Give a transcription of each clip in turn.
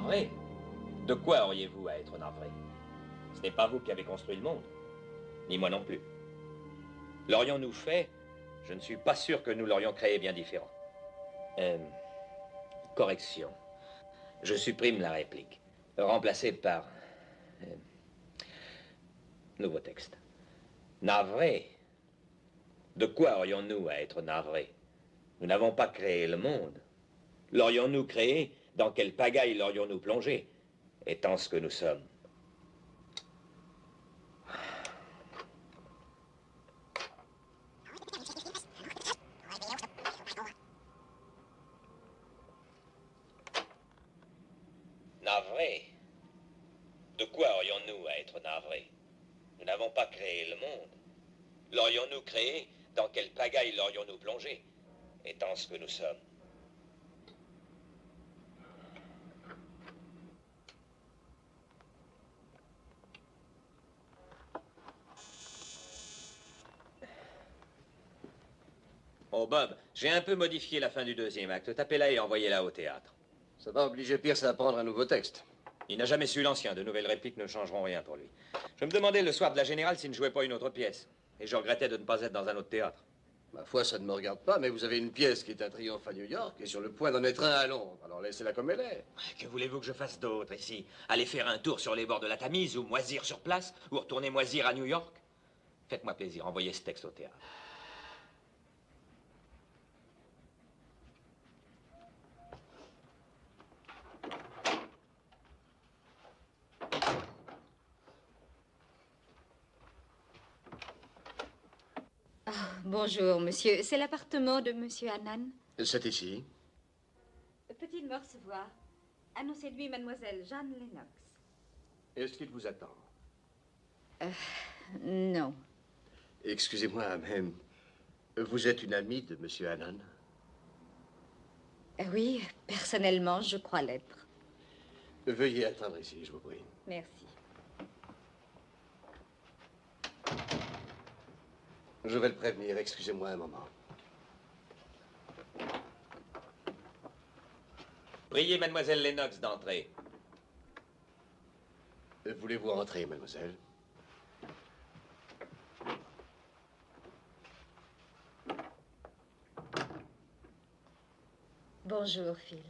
Navré? De quoi auriez-vous à être navré? Ce n'est pas vous qui avez construit le monde. Ni moi non plus. L'aurions-nous fait? Je ne suis pas sûr que nous l'aurions créé bien différent. Correction. Je supprime la réplique. Remplacée par... nouveau texte. Navré? De quoi aurions-nous à être navrés? Nous n'avons pas créé le monde. L'aurions-nous créé? Dans quelle pagaille l'aurions-nous plongé? Étant ce que nous sommes. Navré? De quoi aurions-nous à être navrés? Nous n'avons pas créé le monde. L'aurions-nous créé? Dans quelle pagaille l'aurions-nous plongé? Étant ce que nous sommes. Oh Bob, j'ai un peu modifié la fin du deuxième acte. Tapez-la et envoyez-la au théâtre. Ça va obliger Pierce à apprendre un nouveau texte. Il n'a jamais su l'ancien. De nouvelles répliques ne changeront rien pour lui. Je me demandais le soir de la Générale s'il ne jouait pas une autre pièce. Et je regrettais de ne pas être dans un autre théâtre. Ma foi, ça ne me regarde pas, mais vous avez une pièce qui est un triomphe à New York et sur le point d'en être un à Londres. Alors laissez-la comme elle est. Que voulez-vous que je fasse d'autre ici? Aller faire un tour sur les bords de la Tamise ou moisir sur place? Ou retourner moisir à New York? Faites-moi plaisir, envoyez ce texte au théâtre. Bonjour, monsieur. C'est l'appartement de monsieur Annan. C'est ici. Peut-il me recevoir? Annoncez-lui mademoiselle Jeanne Lennox. Est-ce qu'il vous attend? Non. Excusez-moi, mais vous êtes une amie de monsieur Annan? Oui, personnellement, je crois l'être. Veuillez attendre ici, je vous prie. Merci. Je vais le prévenir, excusez-moi un moment. Priez mademoiselle Lennox d'entrer. Voulez-vous entrer, mademoiselle? Bonjour, Phil.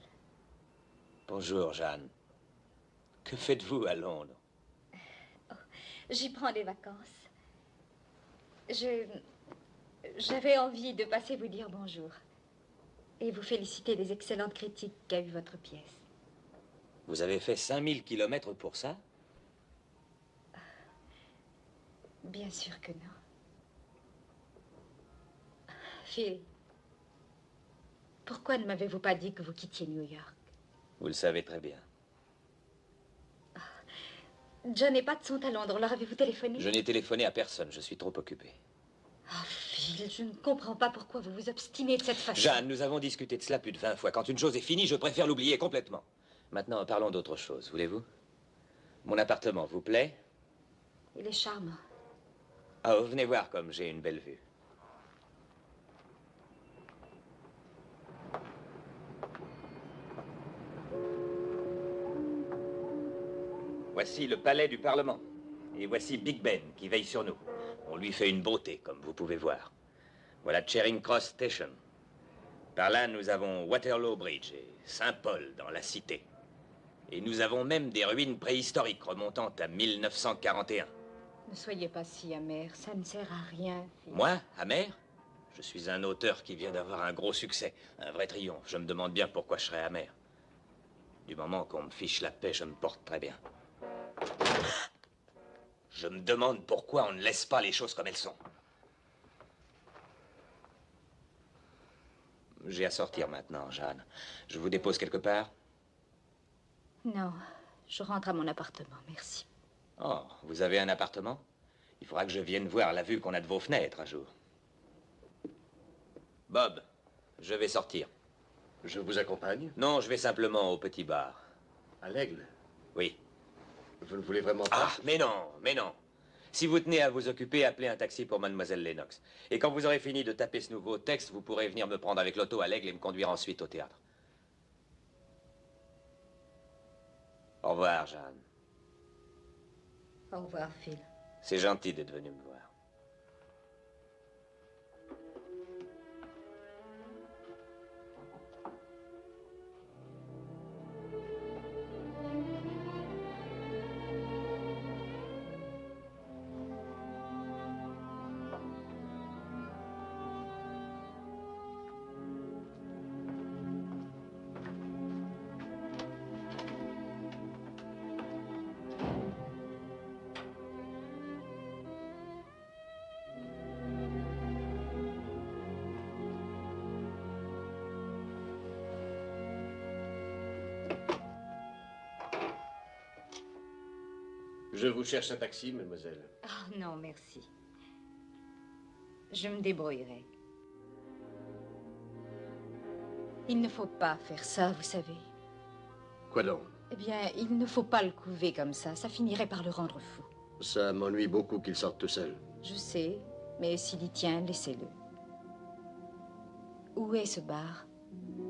Bonjour, Jeanne. Que faites-vous à Londres? J'y prends des vacances. J'avais envie de passer vous dire bonjour. Et vous féliciter des excellentes critiques qu'a eu votre pièce. Vous avez fait 5000 kilomètres pour ça? Bien sûr que non. Phil, pourquoi ne m'avez-vous pas dit que vous quittiez New York? Vous le savez très bien. John et Pat sont à Londres. Leur avez-vous téléphoné? Je n'ai téléphoné à personne. Je suis trop occupé. Oh, Phil, je ne comprends pas pourquoi vous vous obstinez de cette façon. Jeanne, nous avons discuté de cela plus de 20 fois. Quand une chose est finie, je préfère l'oublier complètement. Maintenant, parlons d'autre chose, voulez-vous? Mon appartement vous plaît? Il est charmant. Oh, venez voir comme j'ai une belle vue. Voici le palais du Parlement. Et voici Big Ben qui veille sur nous. On lui fait une beauté, comme vous pouvez voir. Voilà Charing Cross Station. Par là, nous avons Waterloo Bridge et Saint-Paul dans la cité. Et nous avons même des ruines préhistoriques remontant à 1941. Ne soyez pas si amer, ça ne sert à rien, Phil. Moi, amer? Je suis un auteur qui vient d'avoir un gros succès, un vrai triomphe. Je me demande bien pourquoi je serais amer. Du moment qu'on me fiche la paix, je me porte très bien. Je me demande pourquoi on ne laisse pas les choses comme elles sont. J'ai à sortir maintenant, Jeanne. Je vous dépose quelque part? Non, je rentre à mon appartement, merci. Oh, vous avez un appartement? Il faudra que je vienne voir la vue qu'on a de vos fenêtres un jour. Bob, je vais sortir. Je vous accompagne? Non, je vais simplement au petit bar. À l'Aigle? Oui. Vous ne voulez vraiment pas? Ah, mais non, mais non. Si vous tenez à vous occuper, appelez un taxi pour mademoiselle Lennox. Et quand vous aurez fini de taper ce nouveau texte, vous pourrez venir me prendre avec l'auto à l'Aigle et me conduire ensuite au théâtre. Au revoir, Jeanne. Au revoir, Phil. C'est gentil d'être venu me voir. Je vous cherche un taxi, mademoiselle. Oh non, merci. Je me débrouillerai. Il ne faut pas faire ça, vous savez. Quoi donc? Eh bien, il ne faut pas le couver comme ça. Ça finirait par le rendre fou. Ça m'ennuie beaucoup qu'il sorte tout seul. Je sais, mais s'il y tient, laissez-le. Où est ce bar?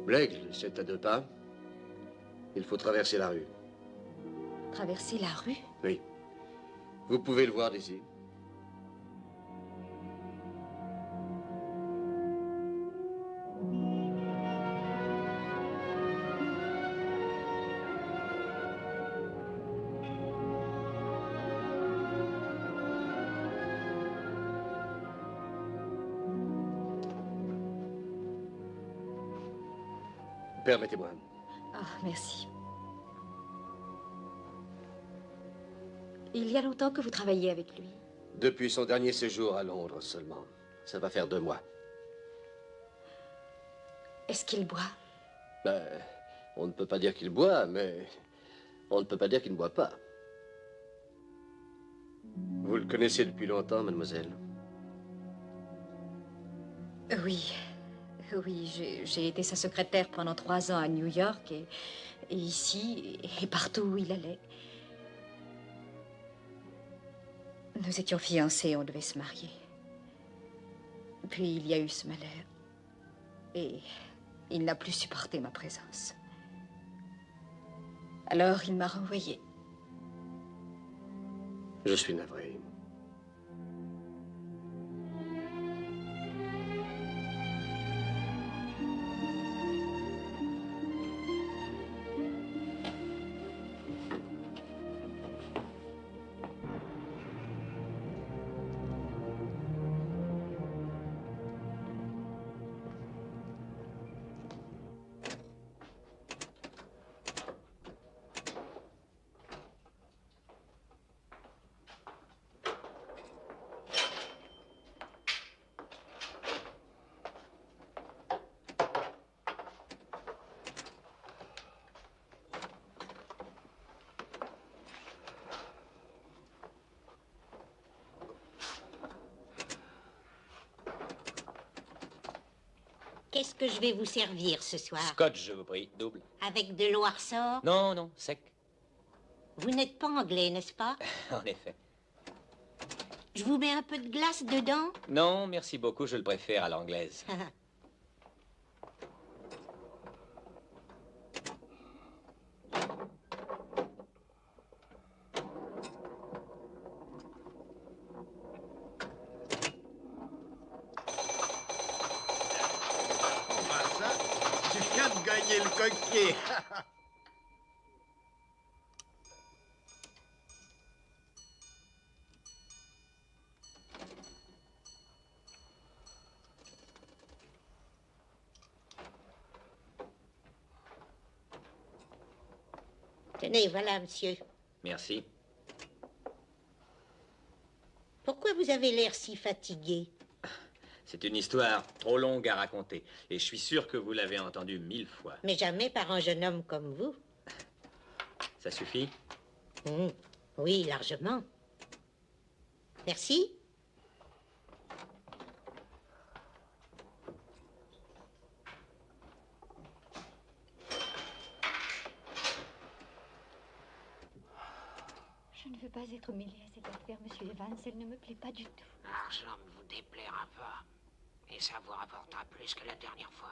L'Aigle, c'est à 2 pas. Il faut traverser la rue. Traverser la rue? Oui. Vous pouvez le voir d'ici. Permettez-moi. Ah, merci. Il y a longtemps que vous travaillez avec lui? Depuis son dernier séjour à Londres seulement. Ça va faire 2 mois. Est-ce qu'il boit? Ben, on ne peut pas dire qu'il boit, mais on ne peut pas dire qu'il ne boit pas. Vous le connaissez depuis longtemps, mademoiselle? Oui. Oui, j'ai été sa secrétaire pendant 3 ans à New York et ici et partout où il allait. Nous étions fiancés, on devait se marier. Puis il y a eu ce malheur. Et il n'a plus supporté ma présence. Alors il m'a renvoyée. Je suis navré. Qu'est-ce que je vais vous servir ce soir? Scotch, je vous prie, double. Avec de l'eau à ressort? Non, non, sec. Vous n'êtes pas anglais, n'est-ce pas? En effet. Je vous mets un peu de glace dedans? Non, merci beaucoup, je le préfère à l'anglaise. Tu viens de gagner le coquet. Tenez, voilà, monsieur. Merci. Pourquoi vous avez l'air si fatigué? C'est une histoire trop longue à raconter. Et je suis sûr que vous l'avez entendue 1000 fois. Mais jamais par un jeune homme comme vous. Ça suffit? Oui, largement. Merci. Je ne veux pas être mêlée à cette affaire, monsieur Evans. Elle ne me plaît pas du tout. L'argent ne vous déplaira pas. Et ça vous rapportera plus que la dernière fois.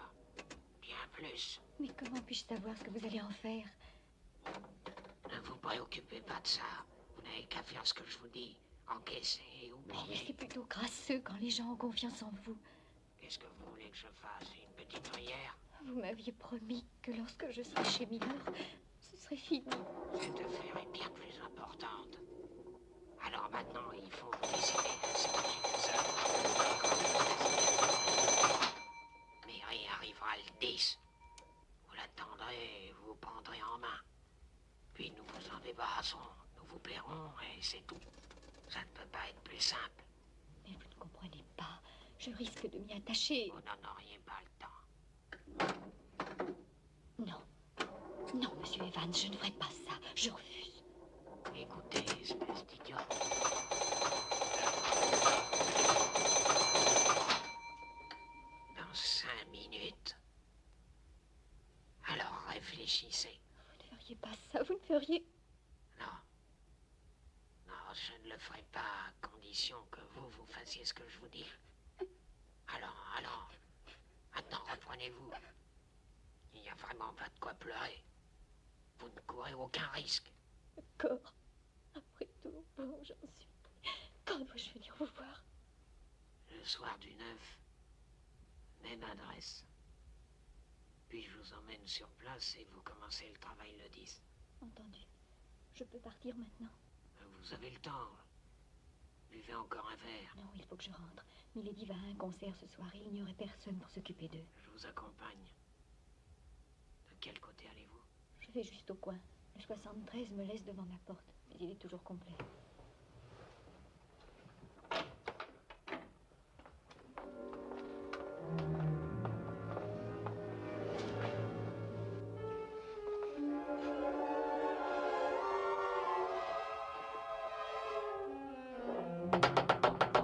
Bien plus. Mais comment puis-je savoir ce que vous allez en faire? Ne vous préoccupez pas de ça. Vous n'avez qu'à faire ce que je vous dis. Encaissez et Mais c'est oubliez. plutôt gracieux quand les gens ont confiance en vous. Qu'est-ce que vous voulez que je fasse? Une petite prière? Vous m'aviez promis que lorsque je serais chez Miller, ce serait fini. Cette affaire est bien plus importante. Alors maintenant, il faut décider. C'est pas seul. Mary arrivera le 10. Vous l'attendrez et vous prendrez en main. Puis nous vous en débarrassons. Nous vous paierons et c'est tout. Ça ne peut pas être plus simple. Mais vous ne comprenez pas. Je risque de m'y attacher. Vous n'en auriez pas le temps. Non. Non, monsieur Evans, je ne ferai pas ça. Je refuse. Écoutez, espèce d'idiote. Dans 5 minutes. Alors réfléchissez. Vous ne feriez pas ça, vous ne feriez... Non. Non, je ne le ferai pas à condition que vous fassiez ce que je vous dis. Alors. Maintenant, reprenez-vous. Il n'y a vraiment pas de quoi pleurer. Vous ne courez aucun risque. D'accord. Après tout, bon, j'en suis. Quand dois-je venir vous voir? Le soir du 9, même adresse. Puis je vous emmène sur place et vous commencez le travail le 10. Entendu. Je peux partir maintenant? Vous avez le temps. Buvez encore un verre. Non, il faut que je rentre. Milady va à un concert ce soir et il n'y aurait personne pour s'occuper d'eux. Je vous accompagne. De quel côté allez-vous? Je vais juste au coin. Le 73 me laisse devant ma porte, mais il est toujours complet.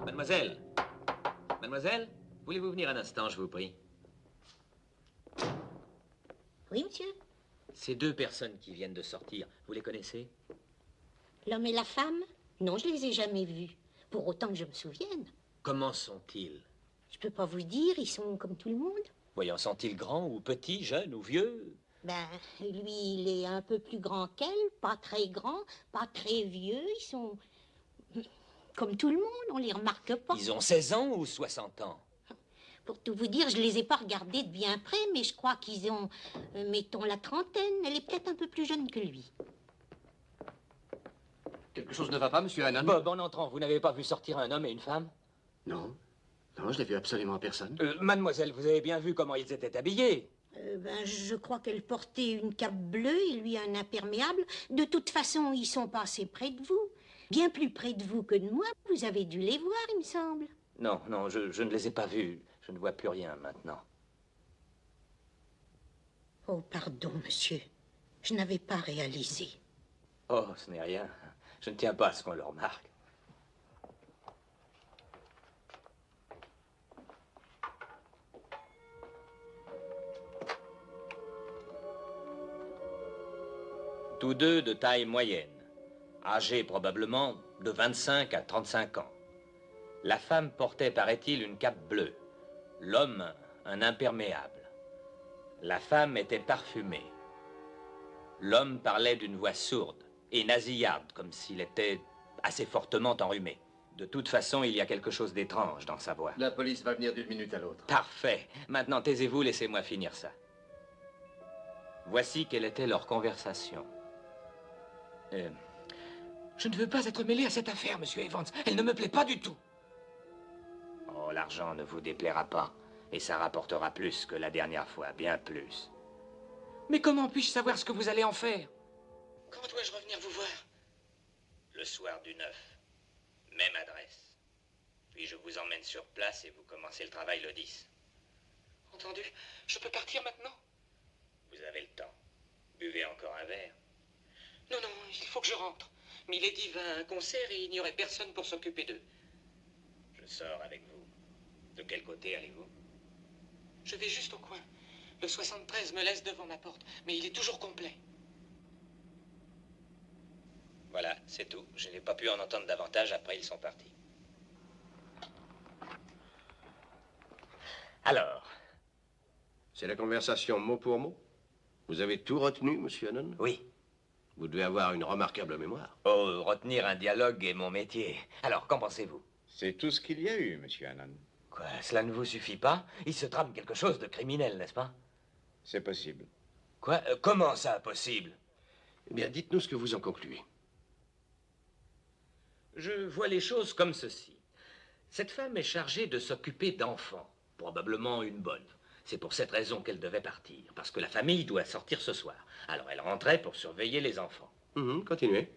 Mademoiselle. Mademoiselle, voulez-vous venir un instant, je vous prie? Oui, monsieur? Ces deux personnes qui viennent de sortir, vous les connaissez? L'homme et la femme? Non, je les ai jamais vus. Pour autant que je me souvienne. Comment sont-ils? Je peux pas vous dire, ils sont comme tout le monde. Voyons, sont-ils grands ou petits, jeunes ou vieux? Ben, lui, il est un peu plus grand qu'elle, pas très grand, pas très vieux. Ils sont comme tout le monde, on les remarque pas. Ils ont 16 ans ou 60 ans? Pour tout vous dire, je les ai pas regardés de bien près, mais je crois qu'ils ont, mettons, la trentaine. Elle est peut-être un peu plus jeune que lui. Quelque chose ne va pas, monsieur Hannon? Bob, en entrant, vous n'avez pas vu sortir un homme et une femme? Non. Non, je n'ai vu absolument personne. Mademoiselle, vous avez bien vu comment ils étaient habillés? Ben, je crois qu'elle portait une cape bleue et lui un imperméable. De toute façon, ils sont passés près de vous. Bien plus près de vous que de moi. Vous avez dû les voir, il me semble. Non, non, je ne les ai pas vus. Je ne vois plus rien maintenant. Oh, pardon, monsieur. Je n'avais pas réalisé. Oh, ce n'est rien. Je ne tiens pas à ce qu'on le remarque. Tous deux de taille moyenne, âgés probablement de 25 à 35 ans. La femme portait, paraît-il, une cape bleue. L'homme, un imperméable. La femme était parfumée. L'homme parlait d'une voix sourde et nasillarde, comme s'il était assez fortement enrhumé. De toute façon, il y a quelque chose d'étrange dans sa voix. La police va venir d'une minute à l'autre. Parfait. Maintenant, taisez-vous, laissez-moi finir ça. Voici quelle était leur conversation. Je ne veux pas être mêlé à cette affaire, monsieur Evans. Elle ne me plaît pas du tout. Oh, l'argent ne vous déplaira pas. Et ça rapportera plus que la dernière fois, bien plus. Mais comment puis-je savoir ce que vous allez en faire? Quand dois-je revenir vous voir? Le soir du 9. Même adresse. Puis je vous emmène sur place et vous commencez le travail le 10. Entendu. Je peux partir maintenant? Vous avez le temps. Buvez encore un verre. Non, non, il faut que je rentre. Milady va à un concert et il n'y aurait personne pour s'occuper d'eux. Je sors avec vous. De quel côté allez-vous? Je vais juste au coin. Le 73 me laisse devant ma porte, mais il est toujours complet. Voilà, c'est tout. Je n'ai pas pu en entendre davantage, après ils sont partis. Alors? C'est la conversation mot pour mot? Vous avez tout retenu, monsieur Hannon? Oui. Vous devez avoir une remarquable mémoire. Oh, retenir un dialogue est mon métier. Alors, qu'en pensez-vous? C'est tout ce qu'il y a eu, monsieur Hannon. Quoi, cela ne vous suffit pas? Il se trame quelque chose de criminel, n'est-ce pas? C'est possible. Quoi? Comment ça, possible? Eh bien, dites-nous ce que vous en concluez. Je vois les choses comme ceci. Cette femme est chargée de s'occuper d'enfants. Probablement une bonne. C'est pour cette raison qu'elle devait partir. Parce que la famille doit sortir ce soir. Alors elle rentrait pour surveiller les enfants. Continuez.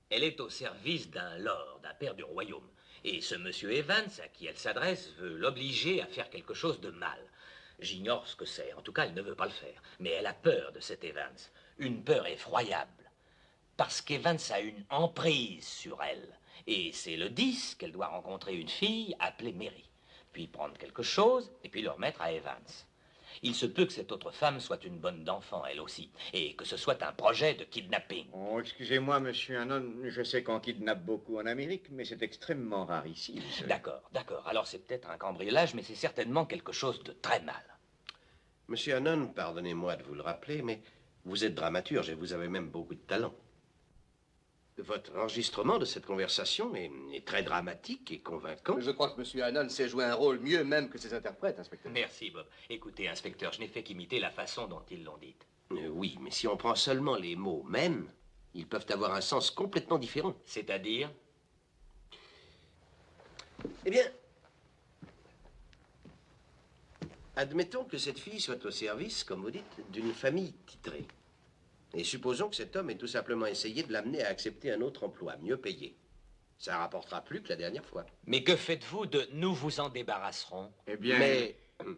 Elle est au service d'un lord, un père du royaume. Et ce monsieur Evans, à qui elle s'adresse, veut l'obliger à faire quelque chose de mal. J'ignore ce que c'est. En tout cas, elle ne veut pas le faire. Mais elle a peur de cet Evans. Une peur effroyable. Parce qu'Evans a une emprise sur elle. Et c'est le 10 qu'elle doit rencontrer une fille appelée Mary. Puis prendre quelque chose et puis le remettre à Evans. Il se peut que cette autre femme soit une bonne d'enfant, elle aussi. Et que ce soit un projet de kidnapping. Oh, excusez-moi, monsieur Hannon, je sais qu'on kidnappe beaucoup en Amérique, mais c'est extrêmement rare ici. vous savez. D'accord, d'accord. Alors c'est peut-être un cambriolage, mais c'est certainement quelque chose de très mal. Monsieur Hannon, pardonnez-moi de vous le rappeler, mais vous êtes dramaturge et vous avez même beaucoup de talent. Votre enregistrement de cette conversation est très dramatique et convaincant. Je crois que M. Hannon sait jouer un rôle mieux même que ses interprètes, inspecteur. Merci, Bob. Écoutez, inspecteur, je n'ai fait qu'imiter la façon dont ils l'ont dite. Oui, mais si on prend seulement les mots mêmes, ils peuvent avoir un sens complètement différent. C'est-à-dire? Eh bien, admettons que cette fille soit au service, comme vous dites, d'une famille titrée. Et supposons que cet homme ait tout simplement essayé de l'amener à accepter un autre emploi, mieux payé. Ça rapportera plus que la dernière fois. Mais que faites-vous de « nous vous en débarrasserons » Eh bien, Mais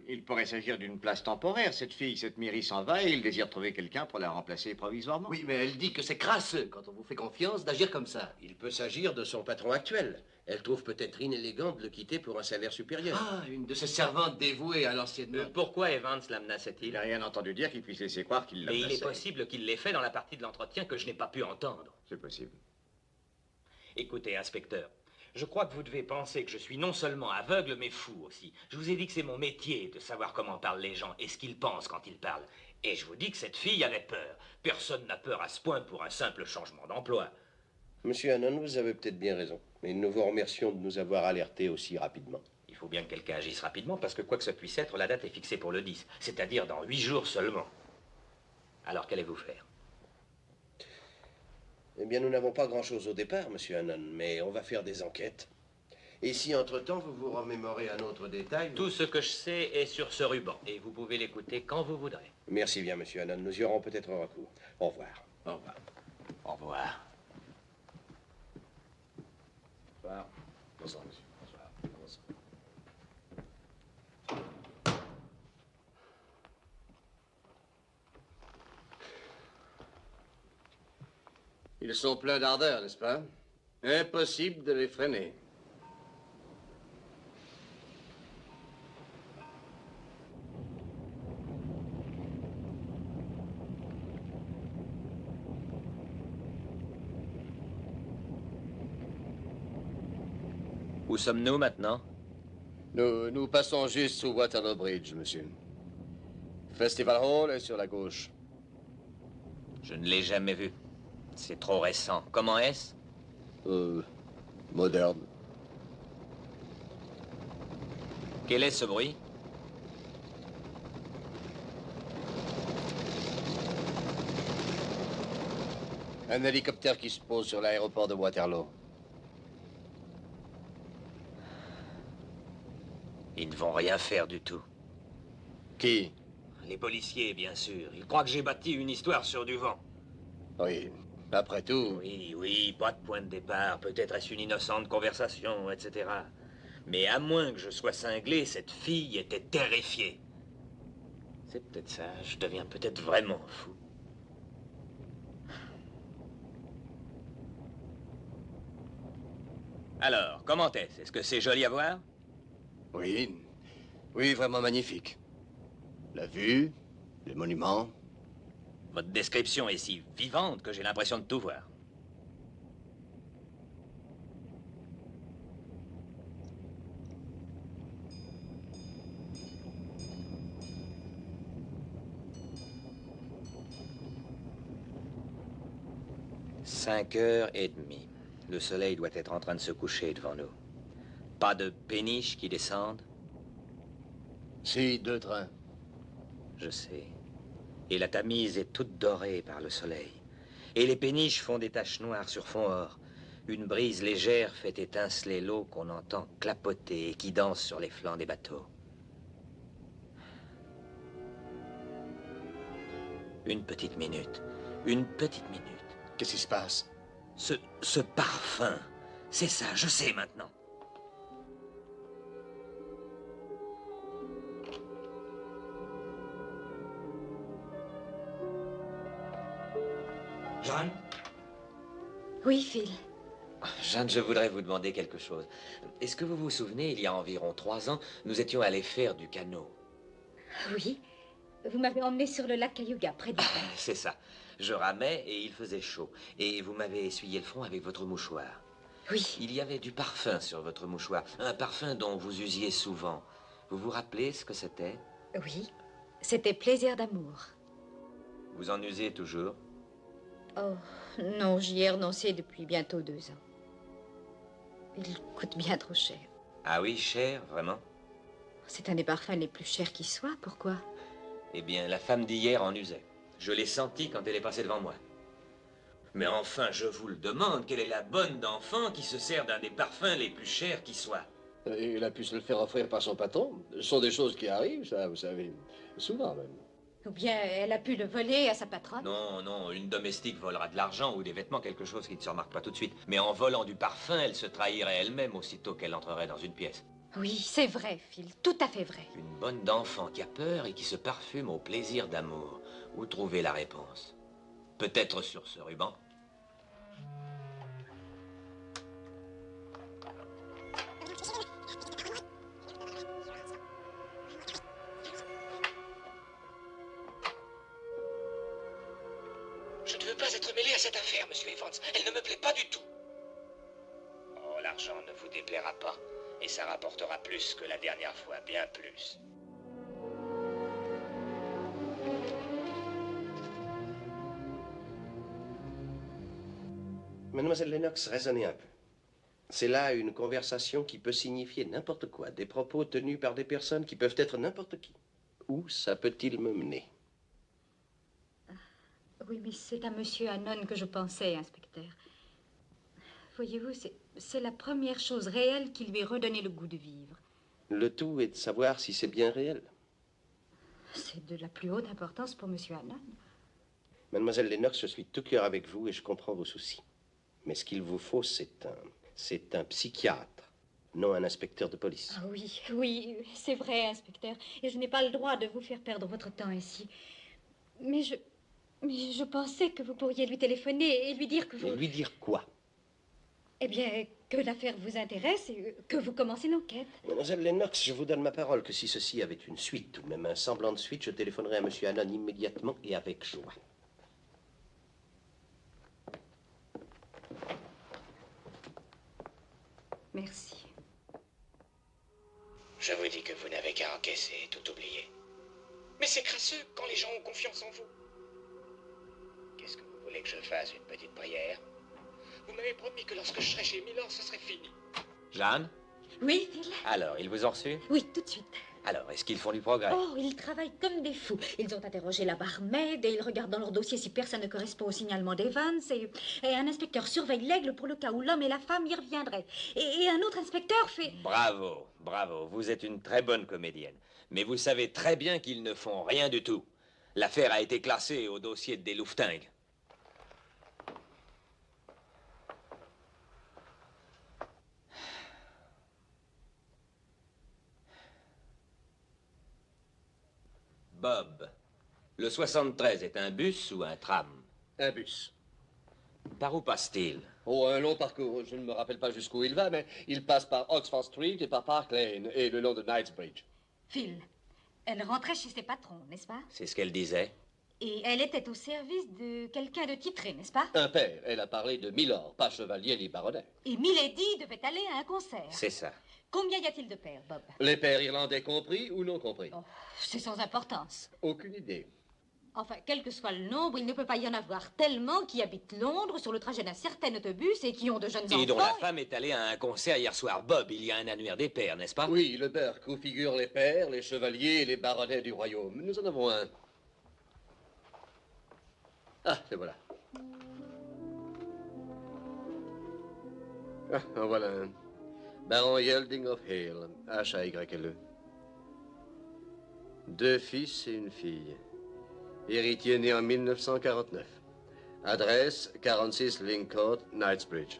il pourrait s'agir d'une place temporaire. Cette fille, cette Mary s'en va et il désire trouver quelqu'un pour la remplacer provisoirement. Oui, mais elle dit que c'est crasseux, quand on vous fait confiance, d'agir comme ça. il peut s'agir de son patron actuel. Elle trouve peut-être inélégant de le quitter pour un salaire supérieur. Ah, une de ces servantes dévouées à l'ancienne mode. Pourquoi Evans la Il menaçait-il? n'a rien entendu dire qu'il puisse laisser croire qu'il l'a Mais il est menacé. possible qu'il l'ait fait dans la partie de l'entretien que je n'ai pas pu entendre. C'est possible. Écoutez, inspecteur, je crois que vous devez penser que je suis non seulement aveugle, mais fou aussi. Je vous ai dit que c'est mon métier de savoir comment parlent les gens et ce qu'ils pensent quand ils parlent. Et je vous dis que cette fille avait peur. Personne n'a peur à ce point pour un simple changement d'emploi. Monsieur Hannon, vous avez peut-être bien raison. Mais nous vous remercions de nous avoir alertés aussi rapidement. Il faut bien que quelqu'un agisse rapidement parce que quoi que ce puisse être, la date est fixée pour le 10, c'est-à-dire dans 8 jours seulement. Alors qu'allez-vous faire? Eh bien, nous n'avons pas grand-chose au départ, monsieur Hannon, mais on va faire des enquêtes. Et si, entre-temps, vous vous remémorez un autre détail... Tout ce que je sais est sur ce ruban et vous pouvez l'écouter quand vous voudrez. Merci bien, monsieur Hannon. Nous y aurons peut-être recours. Au revoir. Au revoir. Au revoir. Bonsoir. Bonsoir, monsieur. Bonsoir. Bonsoir. Ils sont pleins d'ardeur, n'est-ce pas? Impossible de les freiner. Où sommes-nous maintenant? Nous passons juste sous Waterloo Bridge, monsieur. Festival Hall est sur la gauche. Je ne l'ai jamais vu. C'est trop récent. Comment est-ce? Moderne. Quel est ce bruit? Un hélicoptère qui se pose sur l'aéroport de Waterloo. Ils ne vont rien faire du tout. Qui? Les policiers, bien sûr. Ils croient que j'ai bâti une histoire sur du vent. Oui. Après tout, Oui, oui, pas de point de départ. Peut-être est-ce une innocente conversation, etc. Mais à moins que je sois cinglé, cette fille était terrifiée. C'est peut-être ça. Je deviens peut-être vraiment fou. Alors, comment est-ce? Est-ce que c'est joli à voir? oui. Oui, vraiment magnifique. La vue, les monuments. Votre description est si vivante que j'ai l'impression de tout voir. 5h30. Le soleil doit être en train de se coucher devant nous. Pas de péniches qui descendent? Si, 2 trains. Je sais. Et la Tamise est toute dorée par le soleil. Et les péniches font des taches noires sur fond or. Une brise légère fait étinceler l'eau qu'on entend clapoter et qui danse sur les flancs des bateaux. Une petite minute. Une petite minute. Qu'est-ce qui se passe? Ce parfum. C'est ça, je sais maintenant. Jeanne? Oui, Phil. Jeanne, je voudrais vous demander quelque chose. Est-ce que vous vous souvenez, il y a environ 3 ans, nous étions allés faire du canot? Oui. Vous m'avez emmené sur le lac Cayuga, près de Boston. C'est ça. Je ramais et il faisait chaud. Et vous m'avez essuyé le front avec votre mouchoir. Oui. Il y avait du parfum sur votre mouchoir. Un parfum dont vous usiez souvent. Vous vous rappelez ce que c'était? Oui. C'était plaisir d'amour. Vous en usez toujours? Oh, non, j'y ai renoncé depuis bientôt 2 ans. Il coûte bien trop cher. Ah oui, cher, vraiment? C'est un des parfums les plus chers qui soit. Pourquoi? Eh bien, la femme d'hier en usait. Je l'ai sentie quand elle est passée devant moi. Mais enfin, je vous le demande, quelle est la bonne d'enfant qui se sert d'un des parfums les plus chers qui soient? Et il a pu se le faire offrir par son patron. Ce sont des choses qui arrivent, ça, vous savez. Souvent, même. Ou bien elle a pu le voler à sa patronne? Non, non, une domestique volera de l'argent ou des vêtements, quelque chose qui ne se remarque pas tout de suite. Mais en volant du parfum, elle se trahirait elle-même aussitôt qu'elle entrerait dans une pièce. Oui, c'est vrai, Phil, tout à fait vrai. Une bonne d'enfant qui a peur et qui se parfume au plaisir d'amour. Où trouver la réponse? Peut-être sur ce ruban? Je ne veux pas être mêlé à cette affaire, monsieur Evans. Elle ne me plaît pas du tout. Oh, l'argent ne vous déplaira pas. Et ça rapportera plus que la dernière fois, bien plus. Mademoiselle Lennox, raisonnez un peu. C'est là une conversation qui peut signifier n'importe quoi, des propos tenus par des personnes qui peuvent être n'importe qui. Où ça peut-il me mener? Oui, mais c'est à Monsieur Hannon que je pensais, inspecteur. Voyez-vous, c'est la première chose réelle qui lui ait redonné le goût de vivre. Le tout est de savoir si c'est bien réel. C'est de la plus haute importance pour Monsieur Hannon. Mademoiselle Lennox, je suis tout cœur avec vous et je comprends vos soucis. Mais ce qu'il vous faut, c'est un psychiatre, non un inspecteur de police. Ah oui, oui, c'est vrai, inspecteur. Et je n'ai pas le droit de vous faire perdre votre temps ainsi. Mais je pensais que vous pourriez lui téléphoner et lui dire que vous... Et lui dire quoi? Eh bien, que l'affaire vous intéresse et que vous commencez l'enquête. Mademoiselle Lennox, je vous donne ma parole que si ceci avait une suite, ou même un semblant de suite, je téléphonerai à Monsieur Hannon immédiatement et avec joie. Merci. Je vous dis que vous n'avez qu'à encaisser et tout oublier. Mais c'est crasseux quand les gens ont confiance en vous. Qu'est-ce que vous voulez que je fasse, une petite prière? Vous m'avez promis que lorsque je serai chez Milord, ce serait fini. Jeanne? Oui, Phil? Alors, ils vous ont reçu? Oui, tout de suite. Alors, est-ce qu'ils font du progrès? Oh, ils travaillent comme des fous. Ils ont interrogé la barmaid et ils regardent dans leur dossier si personne ne correspond au signalement d'Evans. Et un inspecteur surveille l'aigle pour le cas où l'homme et la femme y reviendraient. Et un autre inspecteur fait... Bravo, bravo. Vous êtes une très bonne comédienne. Mais vous savez très bien qu'ils ne font rien du tout. L'affaire a été classée au dossier des louveteaux. Bob, le 73 est un bus ou un tram? Un bus. Par où passe-t-il? Oh, un long parcours. Je ne me rappelle pas jusqu'où il va, mais il passe par Oxford Street et par Park Lane et le long de Knightsbridge. Phil, elle rentrait chez ses patrons, n'est-ce pas? C'est ce qu'elle disait. Et elle était au service de quelqu'un de titré, n'est-ce pas? Un père. Elle a parlé de Milord, pas chevalier ni baronnet. Et Milady devait aller à un concert. C'est ça. Combien y a-t-il de pères, Bob? Les pères irlandais compris ou non compris? Oh, c'est sans importance. Aucune idée. Enfin, quel que soit le nombre, il ne peut pas y en avoir tellement qui habitent Londres sur le trajet d'un certain autobus et qui ont de jeunes enfants. Et dont la femme est allée à un concert hier soir. Bob, il y a un annuaire des pairs, n'est-ce pas? Oui, le Burke, où figurent les pairs, les chevaliers et les baronnets du royaume. Nous en avons un. Ah, le voilà. Ah, en voilà un. Baron Yelding of Hale, H-A-Y-L-E. 2 fils et une fille. Héritier né en 1949. Adresse 46 Lincourt, Knightsbridge.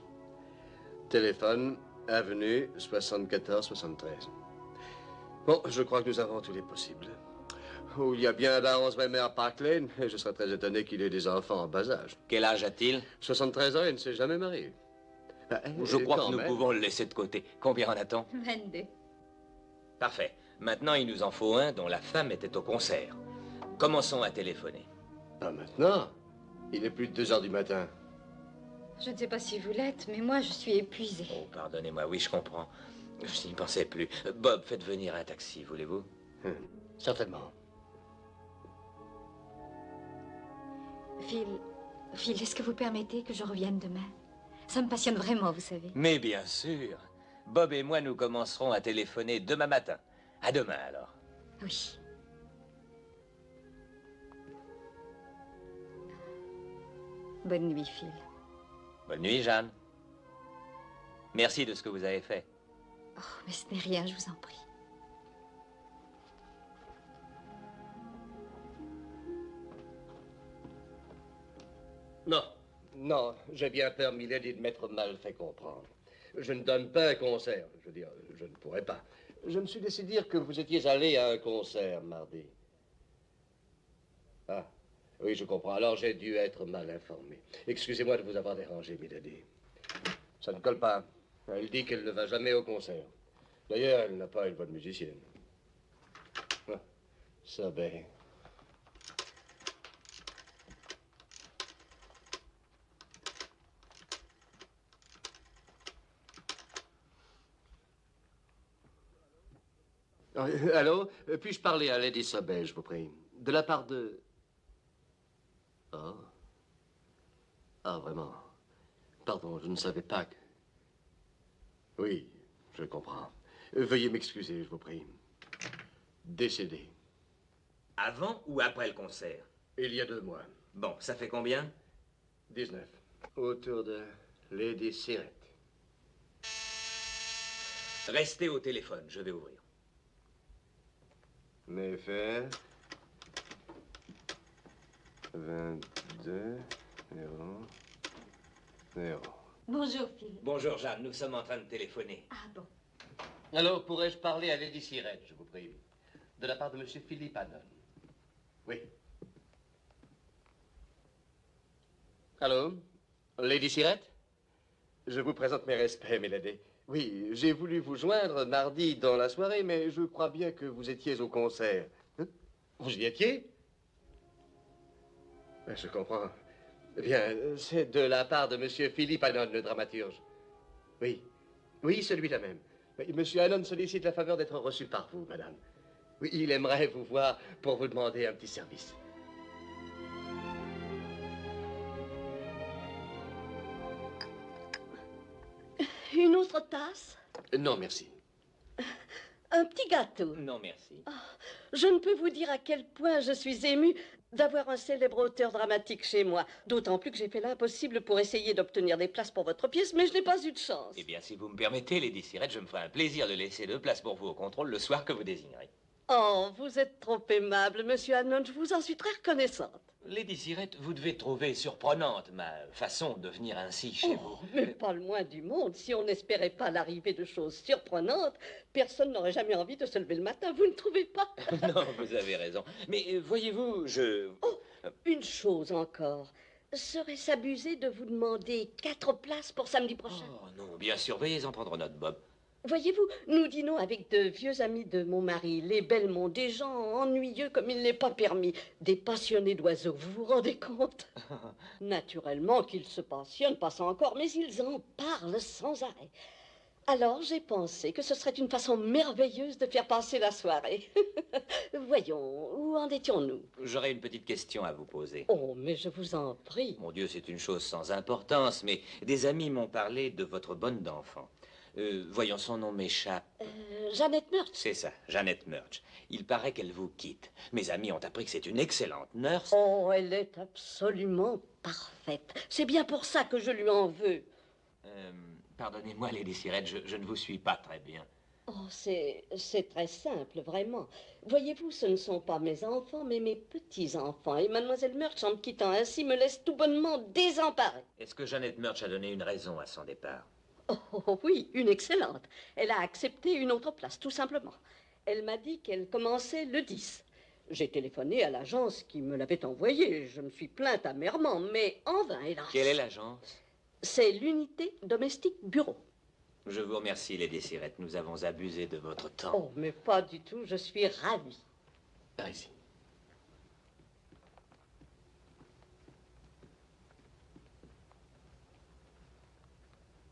Téléphone, avenue 74-73. Bon, je crois que nous avons tous les possibles. Oh, il y a bien un baron Zwemer à Park Lane, et je serais très étonné qu'il ait des enfants en bas âge. Quel âge a-t-il? 73 ans et ne s'est jamais marié. Je crois quand que nous même. pouvons le laisser de côté. Combien en a-t-on? 22. Parfait. Maintenant, il nous en faut un dont la femme était au concert. Commençons à téléphoner. Pas maintenant. Il est plus de 2 heures du matin. Je ne sais pas si vous l'êtes, mais moi, je suis épuisée. Oh, pardonnez-moi, oui, je comprends. Je n'y pensais plus. Bob, faites venir un taxi, voulez-vous? Certainement. Phil, est-ce que vous permettez que je revienne demain? Ça me passionne vraiment, vous savez. Mais bien sûr. Bob et moi, nous commencerons à téléphoner demain matin. À demain, alors. Oui. Bonne nuit, Phil. Bonne nuit, Jeanne. Merci de ce que vous avez fait. Oh, mais ce n'est rien, je vous en prie. Non, non, j'ai bien peur, Milady, de m'être mal fait comprendre. Je ne donne pas un concert. Je veux dire, je ne pourrais pas. Je me suis laissé dire que vous étiez allé à un concert mardi. Ah, oui, je comprends. Alors j'ai dû être mal informé. Excusez-moi de vous avoir dérangé, Milady. Ça ne colle pas. Elle dit qu'elle ne va jamais au concert. D'ailleurs, elle n'a pas une bonne musicienne. Ah, ça ben. Allô? Puis-je parler à Lady Sobel, je vous prie? De la part de... Oh. Ah, vraiment. Pardon, je ne savais pas que... Oui, je comprends. Veuillez m'excuser, je vous prie. Décédé. Avant ou après le concert? Il y a 2 mois. Bon, ça fait combien? 19. Autour de Lady Sirette. Restez au téléphone, je vais ouvrir. Méfaire. 22 0. Bonjour, Phil. Bonjour, Jeanne, nous sommes en train de téléphoner. Ah bon. Alors, pourrais-je parler à Lady Sirette, je vous prie? De la part de Monsieur Philippe Hannon. Oui. Allô? Lady Sirette? Je vous présente mes respects, Milady. Oui, j'ai voulu vous joindre mardi dans la soirée, mais je crois bien que vous étiez au concert. Hein? Vous y étiez? Je comprends. Eh bien, c'est de la part de Monsieur Philippe Hannon, le dramaturge. Oui. Oui, celui-là même. Monsieur Hannon sollicite la faveur d'être reçu par vous, madame. Oui, il aimerait vous voir pour vous demander un petit service. Une autre tasse? Non, merci. Un petit gâteau? Non, merci. Je ne peux vous dire à quel point je suis émue d'avoir un célèbre auteur dramatique chez moi. D'autant plus que j'ai fait l'impossible pour essayer d'obtenir des places pour votre pièce, mais je n'ai pas eu de chance. Eh bien, si vous me permettez, Lady Sirette, je me ferai un plaisir de laisser 2 places pour vous au contrôle le soir que vous désignerez. Oh, vous êtes trop aimable, monsieur Hannon. Je vous en suis très reconnaissante. Lady Sirette, vous devez trouver surprenante ma façon de venir ainsi chez vous. Mais pas le moins du monde. Si on n'espérait pas l'arrivée de choses surprenantes, personne n'aurait jamais envie de se lever le matin. Vous ne trouvez pas? Non, vous avez raison. Mais voyez-vous, Oh, une chose encore. Serait-ce abusé de vous demander 4 places pour samedi prochain? Oh non, bien sûr, veuillez en prendre note, Bob. Voyez-vous, nous dînons avec de vieux amis de mon mari, les Belmont, des gens ennuyeux comme il n'est pas permis, des passionnés d'oiseaux, vous vous rendez compte? Naturellement qu'ils se passionnent, pas ça encore, mais ils en parlent sans arrêt. Alors j'ai pensé que ce serait une façon merveilleuse de faire passer la soirée. Voyons, où en étions-nous? J'aurais une petite question à vous poser. Oh, mais je vous en prie. Mon Dieu, c'est une chose sans importance, mais des amis m'ont parlé de votre bonne d'enfant. Voyons, son nom m'échappe. Jeannette Murch. C'est ça, Jeannette Murch. Il paraît qu'elle vous quitte. Mes amis ont appris que c'est une excellente nurse. Oh, elle est absolument parfaite. C'est bien pour ça que je lui en veux. Pardonnez-moi, Lady Sirette, je ne vous suis pas très bien. Oh, c'est très simple, vraiment. Voyez-vous, ce ne sont pas mes enfants, mais mes petits-enfants. Et Mademoiselle Murch, en me quittant ainsi, me laisse tout bonnement désemparée. Est-ce que Jeannette Murch a donné une raison à son départ? Oh oui, une excellente. Elle a accepté une autre place, tout simplement. Elle m'a dit qu'elle commençait le 10. J'ai téléphoné à l'agence qui me l'avait envoyée. Je me suis plainte amèrement, mais en vain, hélas. Quelle est l'agence? C'est l'unité domestique bureau. Je vous remercie, Lady Sirette. Nous avons abusé de votre temps. Oh, mais pas du tout. Je suis ravie. Par ici.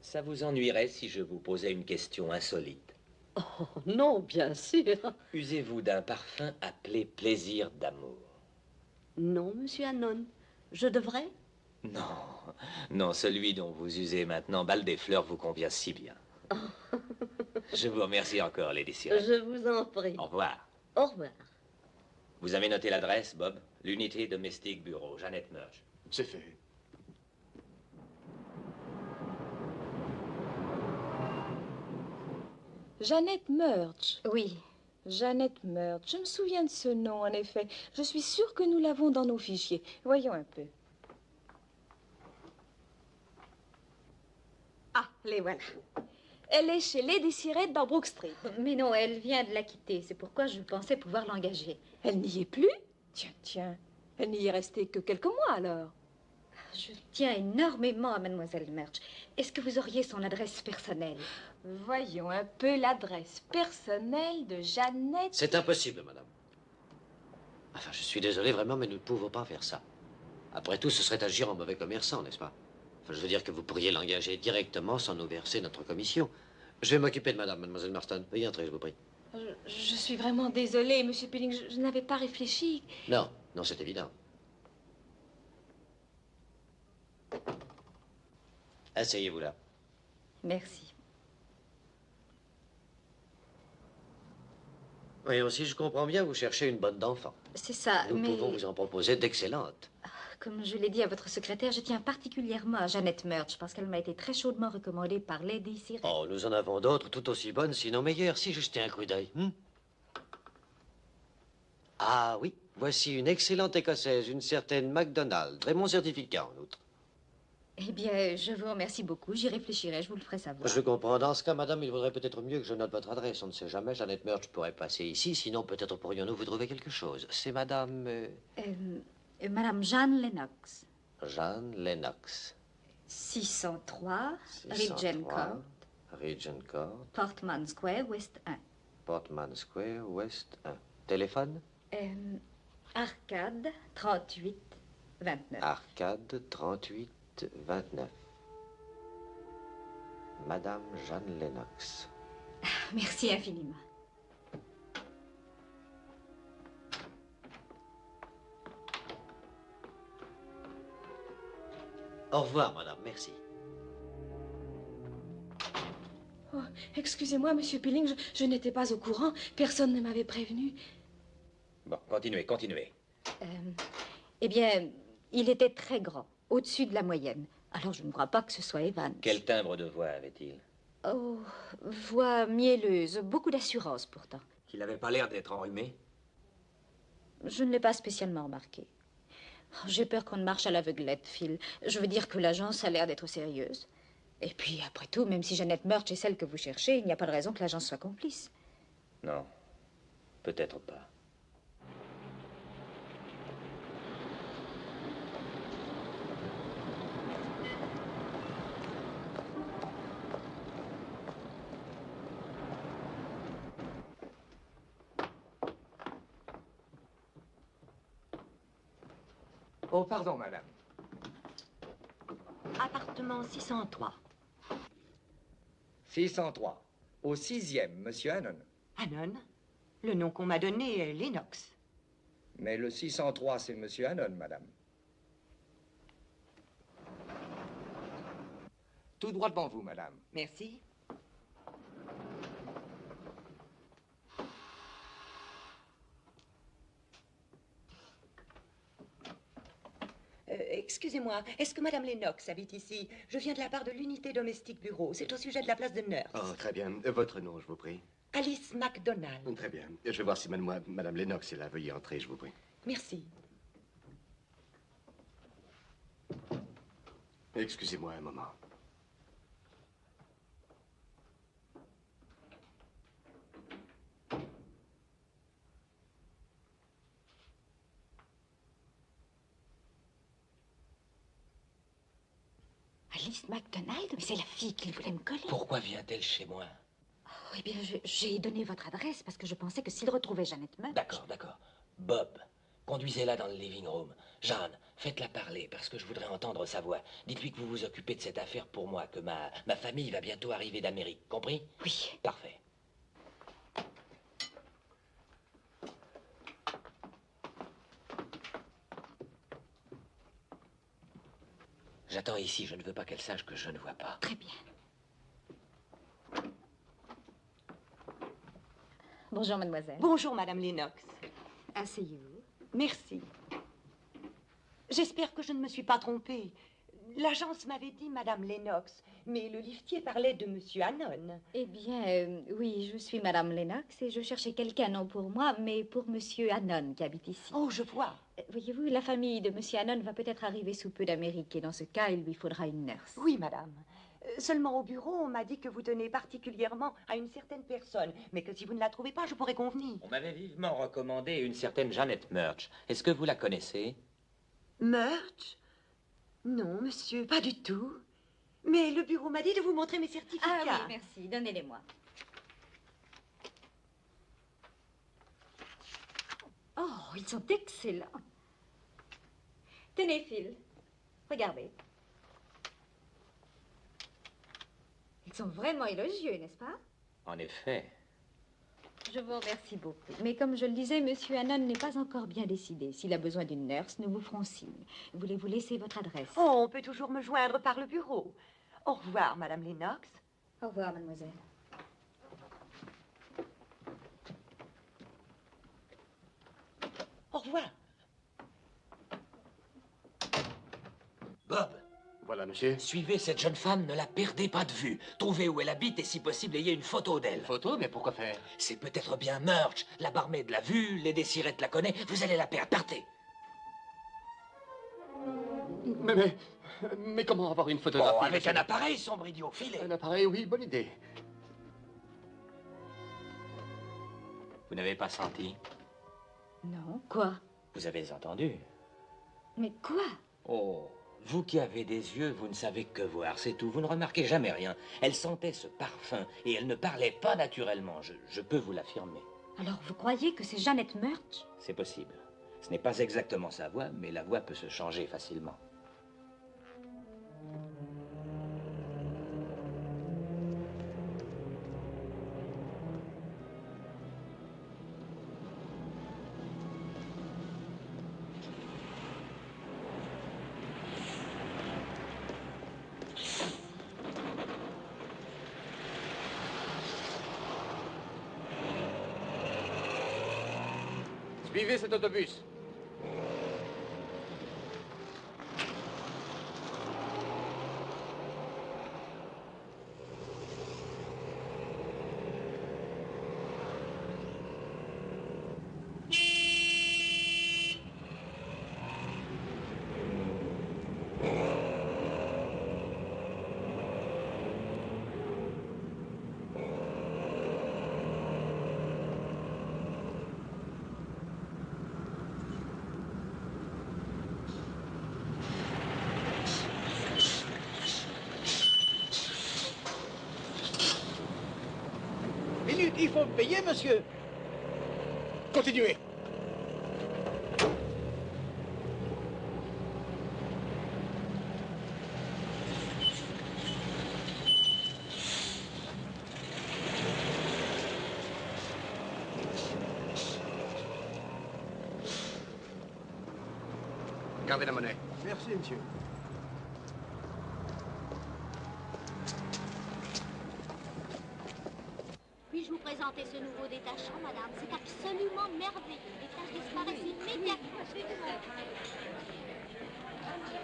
Ça vous ennuierait si je vous posais une question insolite? Oh, non, bien sûr. Usez-vous d'un parfum appelé plaisir d'amour? Non, monsieur Hannon. Je devrais? Non, non, celui dont vous usez maintenant, Bal des Fleurs, vous convient si bien. Je vous remercie encore, Lady Sirette. Je vous en prie. Au revoir. Au revoir. Vous avez noté l'adresse, Bob? L'unité domestique bureau, Jeannette Murch. C'est fait. Jeannette Murch. Oui. Jeannette Murch. Je me souviens de ce nom, en effet. Je suis sûre que nous l'avons dans nos fichiers. Voyons un peu. Ah, les voilà. Elle est chez Lady Sirette dans Brook Street. Mais non, elle vient de la quitter. C'est pourquoi je pensais pouvoir l'engager. Elle n'y est plus? Tiens, tiens. Elle n'y est restée que quelques mois, alors. Je tiens énormément à Mademoiselle Murch. Est-ce que vous auriez son adresse personnelle? Voyons un peu l'adresse personnelle de Jeannette. C'est impossible, madame. Enfin, je suis désolé vraiment, mais nous ne pouvons pas faire ça. Après tout, ce serait agir en mauvais commerçant, n'est-ce pas? Enfin, je veux dire que vous pourriez l'engager directement sans nous verser notre commission. Je vais m'occuper de madame, mademoiselle Marston. Veuillez entrer, je vous prie. Je suis vraiment désolée, monsieur Pilling. Je n'avais pas réfléchi. Non, non, c'est évident. Asseyez-vous là. Merci. Voyons, si je comprends bien, vous cherchez une bonne d'enfant. C'est ça, Nous mais... pouvons vous en proposer d'excellentes. Comme je l'ai dit à votre secrétaire, je tiens particulièrement à Jeannette Murch parce qu'elle m'a été très chaudement recommandée par Lady Sirette. Oh, nous en avons d'autres tout aussi bonnes, sinon meilleures, si je jetais un coup d'œil. Ah oui, voici une excellente écossaise, une certaine MacDonald. Très bon certificat, en outre. Eh bien, je vous remercie beaucoup. J'y réfléchirai, je vous le ferai savoir. Je comprends. Dans ce cas, madame, il vaudrait peut-être mieux que je note votre adresse. On ne sait jamais, Jeannette Murch pourrait passer ici, sinon peut-être pourrions-nous vous trouver quelque chose. C'est madame... Madame Jeanne Lennox. Jeanne Lennox. 603, Regent Court. Regent Court. Portman Square, West 1. Portman Square, West 1. Téléphone? Arcade, 38, 29. Arcade, 38, 29. Madame Jeanne Lennox. Merci infiniment. Au revoir, madame. Merci. Oh, excusez-moi, monsieur Pilling, je n'étais pas au courant. Personne ne m'avait prévenu. Bon, continuez, continuez. Eh bien, il était très grand, au-dessus de la moyenne. Alors, je ne crois pas que ce soit Evans. Quel timbre de voix avait-il? Oh, voix mielleuse, beaucoup d'assurance pourtant. Qu'il n'avait pas l'air d'être enrhumé? Je ne l'ai pas spécialement remarqué. J'ai peur qu'on ne marche à l'aveuglette, Phil. Je veux dire que l'agence a l'air d'être sérieuse. Et puis, après tout, même si Jeannette Murch est celle que vous cherchez, il n'y a pas de raison que l'agence soit complice. Non, peut-être pas. Oh, pardon, madame. Appartement 603. 603. Au 6e, Monsieur Hannon. Hannon? Le nom qu'on m'a donné est Lennox. Mais le 603, c'est Monsieur Hannon, madame. Tout droit devant vous, madame. Merci. Excusez-moi, est-ce que Madame Lennox habite ici? Je viens de la part de l'unité domestique bureau. C'est au sujet de la place de Nurse. Oh, très bien. Votre nom, je vous prie. Alice MacDonald. Très bien. Je vais voir si Madame Lennox est là. Veuillez entrer, je vous prie. Merci. Excusez-moi un moment. Alice MacDonald? Mais c'est la fille qu'il voulait me coller. Pourquoi vient-elle chez moi? Oh, eh bien, j'ai donné votre adresse parce que je pensais que s'il retrouvait Jeannette Murch... D'accord. Bob, conduisez-la dans le living room. Jeanne, faites-la parler parce que je voudrais entendre sa voix. Dites-lui que vous vous occupez de cette affaire pour moi, que ma famille va bientôt arriver d'Amérique. Compris? Oui. Parfait. J'attends ici, je ne veux pas qu'elle sache que je ne vois pas. Très bien. Bonjour, mademoiselle. Bonjour, Madame Lennox. Asseyez-vous. Merci. J'espère que je ne me suis pas trompée. L'agence m'avait dit Madame Lennox, mais le liftier parlait de Monsieur Hannon. Eh bien, oui, je suis Madame Lennox et je cherchais quelqu'un, non pour moi, mais pour Monsieur Hannon qui habite ici. Oh, je vois. Voyez-vous, la famille de Monsieur Hannon va peut-être arriver sous peu d'Amérique et dans ce cas, il lui faudra une nurse. Oui, madame. Seulement au bureau, on m'a dit que vous tenez particulièrement à une certaine personne, mais que si vous ne la trouvez pas, je pourrais convenir. On m'avait vivement recommandé une certaine Jeannette Murch. Est-ce que vous la connaissez? Murch? Non, monsieur, pas du tout. Mais le bureau m'a dit de vous montrer mes certificats. Ah oui, merci. Donnez-les-moi. Oh, ils sont excellents. Tenez, Phil. Regardez. Ils sont vraiment élogieux, n'est-ce pas? En effet. Je vous remercie beaucoup. Mais comme je le disais, Monsieur Hannon n'est pas encore bien décidé. S'il a besoin d'une nurse, nous vous ferons signe. Voulez-vous laisser votre adresse? Oh, on peut toujours me joindre par le bureau. Au revoir, Madame Lennox. Au revoir, mademoiselle. Au revoir. Bob. Voilà, monsieur. Suivez cette jeune femme, ne la perdez pas de vue. Trouvez où elle habite et si possible, ayez une photo d'elle. Photo? Mais pourquoi faire? C'est peut-être bien Murch. La barmaid l'a vue, Lady Sirette la connaît. Vous allez la perdre. Partez. Mais comment avoir une photo Oh, avec un appareil, sombre idiot. Filez. Un appareil, oui, bonne idée. Vous n'avez pas senti? Non, quoi? Vous avez entendu? Mais quoi? Oh, vous qui avez des yeux, vous ne savez que voir, c'est tout. Vous ne remarquez jamais rien. Elle sentait ce parfum et elle ne parlait pas naturellement, je peux vous l'affirmer. Alors vous croyez que c'est Jeannette Murch? C'est possible. Ce n'est pas exactement sa voix, mais la voix peut se changer facilement. Suivez cet autobus. Il faut payer, monsieur. Continuez. Gardez la monnaie. Merci, monsieur. Puis-je vous présenter ce nouveau détachant, madame? C'est absolument merveilleux. Les taches disparaissent immédiatement.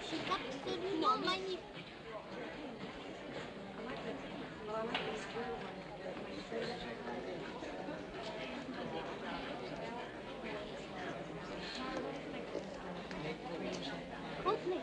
C'est absolument magnifique. Complet.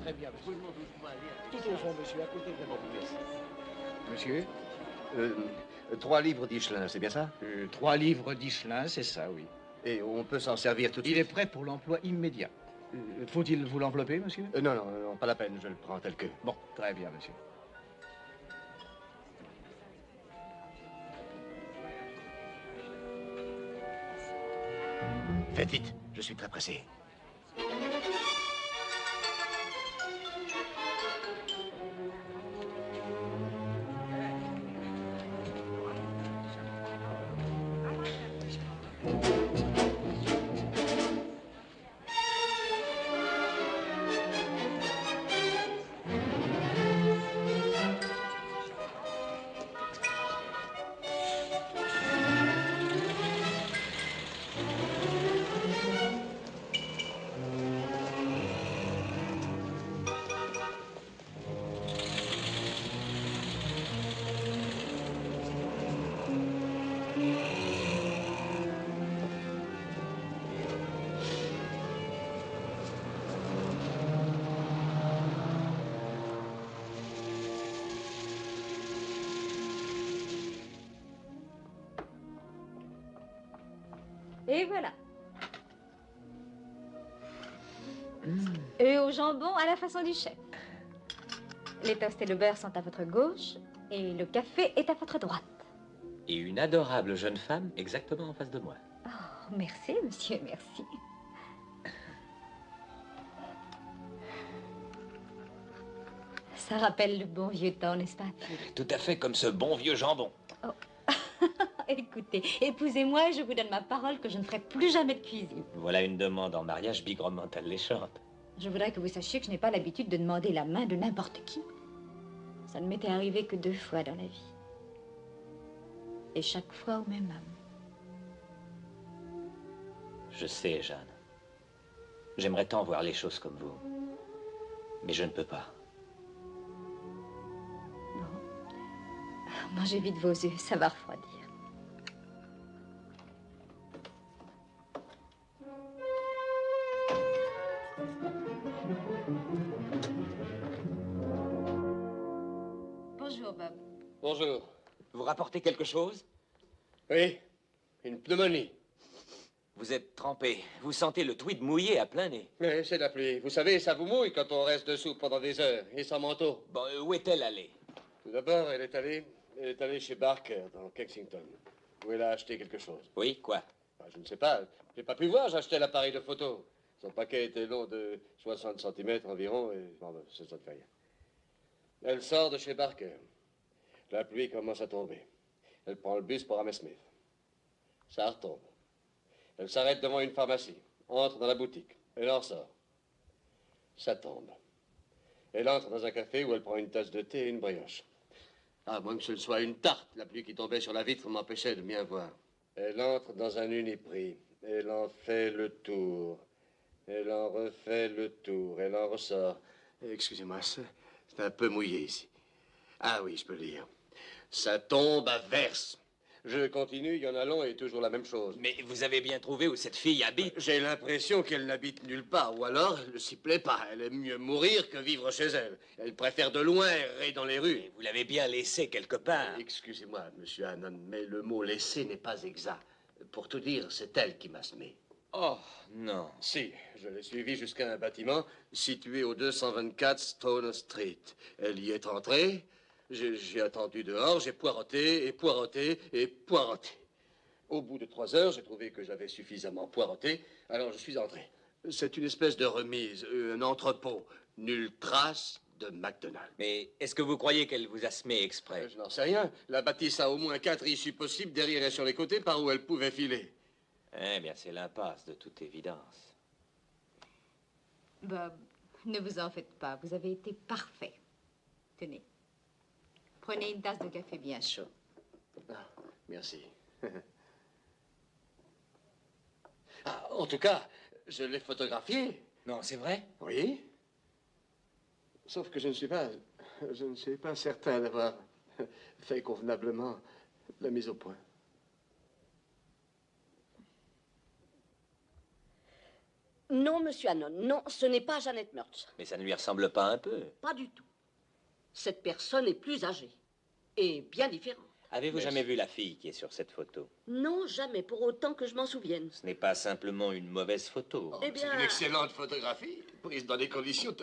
Très bien, monsieur. Tout au fond, monsieur, à côté de la porte. Monsieur 3 livres d'Ichelin, c'est bien ça 3 livres d'Ichelin, c'est ça, oui. Et on peut s'en servir tout de suite? Il est prêt pour l'emploi immédiat. Faut-il vous l'envelopper, monsieur? Non, non, non, pas la peine, je le prends tel que. Bon, très bien, monsieur. Faites vite, je suis très pressé. Et voilà. Et au jambon à la façon du chef. Les toasts et le beurre sont à votre gauche et le café est à votre droite. Et une adorable jeune femme exactement en face de moi. Oh, merci, monsieur, merci. Ça rappelle le bon vieux temps, n'est-ce pas? Tout à fait comme ce bon vieux jambon. Oh. Écoutez, épousez-moi et je vous donne ma parole que je ne ferai plus jamais de cuisine. Voilà une demande en mariage bigrement alléchante. Je voudrais que vous sachiez que je n'ai pas l'habitude de demander la main de n'importe qui. Ça ne m'était arrivé que 2 fois dans la vie. Et chaque fois au même homme. Je sais, Jeanne. J'aimerais tant voir les choses comme vous. Mais je ne peux pas. Mangez vite vos œufs, ça va refroidir. Bonjour, Bob. Bonjour. Vous rapportez quelque chose? Oui, une pneumonie. Vous êtes trempé. Vous sentez le tweed mouillé à plein nez. Oui, c'est de la pluie. Vous savez, ça vous mouille quand on reste dessous pendant des heures, et sans manteau. Bon, où est-elle allée? Tout d'abord, elle est allée chez Barker, dans Kensington, où elle a acheté quelque chose. Oui, quoi? Je ne sais pas. J'ai pas pu voir, j'achetais l'appareil de photo. Son paquet était long de 60 cm environ, et bon, ça ne fait rien. Elle sort de chez Barker. La pluie commence à tomber. Elle prend le bus pour Hammersmith. Ça retombe. Elle s'arrête devant une pharmacie, entre dans la boutique. Elle en sort. Ça tombe. Elle entre dans un café où elle prend une tasse de thé et une brioche. À moins que ce ne soit une tarte. La pluie qui tombait sur la vitre m'empêchait de bien voir. Elle entre dans un Uniprix. Elle en fait le tour. Elle en refait le tour. Elle en ressort. Excusez-moi, c'est un peu mouillé ici. Ah oui, je peux lire. Ça tombe à verse. Je continue, il y en a long et toujours la même chose. Mais vous avez bien trouvé où cette fille habite? J'ai l'impression qu'elle n'habite nulle part, ou alors elle ne s'y plaît pas. Elle aime mieux mourir que vivre chez elle. Elle préfère de loin errer dans les rues. Mais vous l'avez bien laissée quelque part. Excusez-moi, monsieur Hannon, mais le mot laisser n'est pas exact. Pour tout dire, c'est elle qui m'a semé. Oh, non. Si, je l'ai suivie jusqu'à un bâtiment situé au 224 Stone Street. Elle y est entrée, j'ai attendu dehors, j'ai poireauté et poireauté et poireauté. Au bout de 3 heures, j'ai trouvé que j'avais suffisamment poireauté, alors je suis entré. C'est une espèce de remise, un entrepôt. Nulle trace de McDonald. Mais est-ce que vous croyez qu'elle vous a semé exprès? Je n'en sais rien. La bâtisse a au moins 4 issues possibles derrière et sur les côtés par où elle pouvait filer. Eh bien, c'est l'impasse, de toute évidence. Bob, ne vous en faites pas. Vous avez été parfait. Tenez. Prenez une tasse de café bien chaud. Ah, merci. Ah, en tout cas, je l'ai photographié. Non, c'est vrai? Oui. Sauf que je ne suis pas certain d'avoir fait convenablement la mise au point. Non, monsieur Hannon, non, ce n'est pas Jeannette Murch. Mais ça ne lui ressemble pas un peu. Pas du tout. Cette personne est plus âgée et bien différente. Avez-vous jamais vu la fille qui est sur cette photo? Non, jamais, pour autant que je m'en souvienne. Ce n'est pas simplement une mauvaise photo. Eh bien... C'est une excellente photographie, prise dans des conditions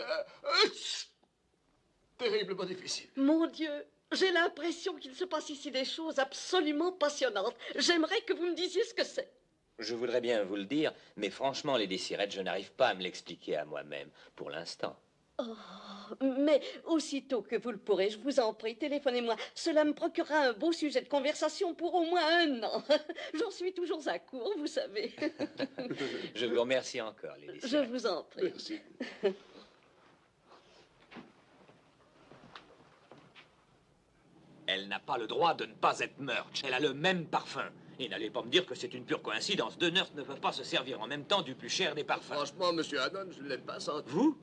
terriblement difficiles. Mon Dieu, j'ai l'impression qu'il se passe ici des choses absolument passionnantes. J'aimerais que vous me disiez ce que c'est. Je voudrais bien vous le dire, mais franchement, Lady Sirette, je n'arrive pas à me l'expliquer à moi-même, pour l'instant. Oh, mais aussitôt que vous le pourrez, je vous en prie, téléphonez-moi. Cela me procurera un beau sujet de conversation pour au moins 1 an. J'en suis toujours à court, vous savez. Je vous remercie encore, Lady Sirette. Je vous en prie. Merci. Elle n'a pas le droit de ne pas être Murch. Elle a le même parfum. Et n'allez pas me dire que c'est une pure coïncidence. 2 nurses ne peuvent pas se servir en même temps du plus cher des parfums. Franchement, monsieur Hannon, je ne l'ai pas senti. Vous?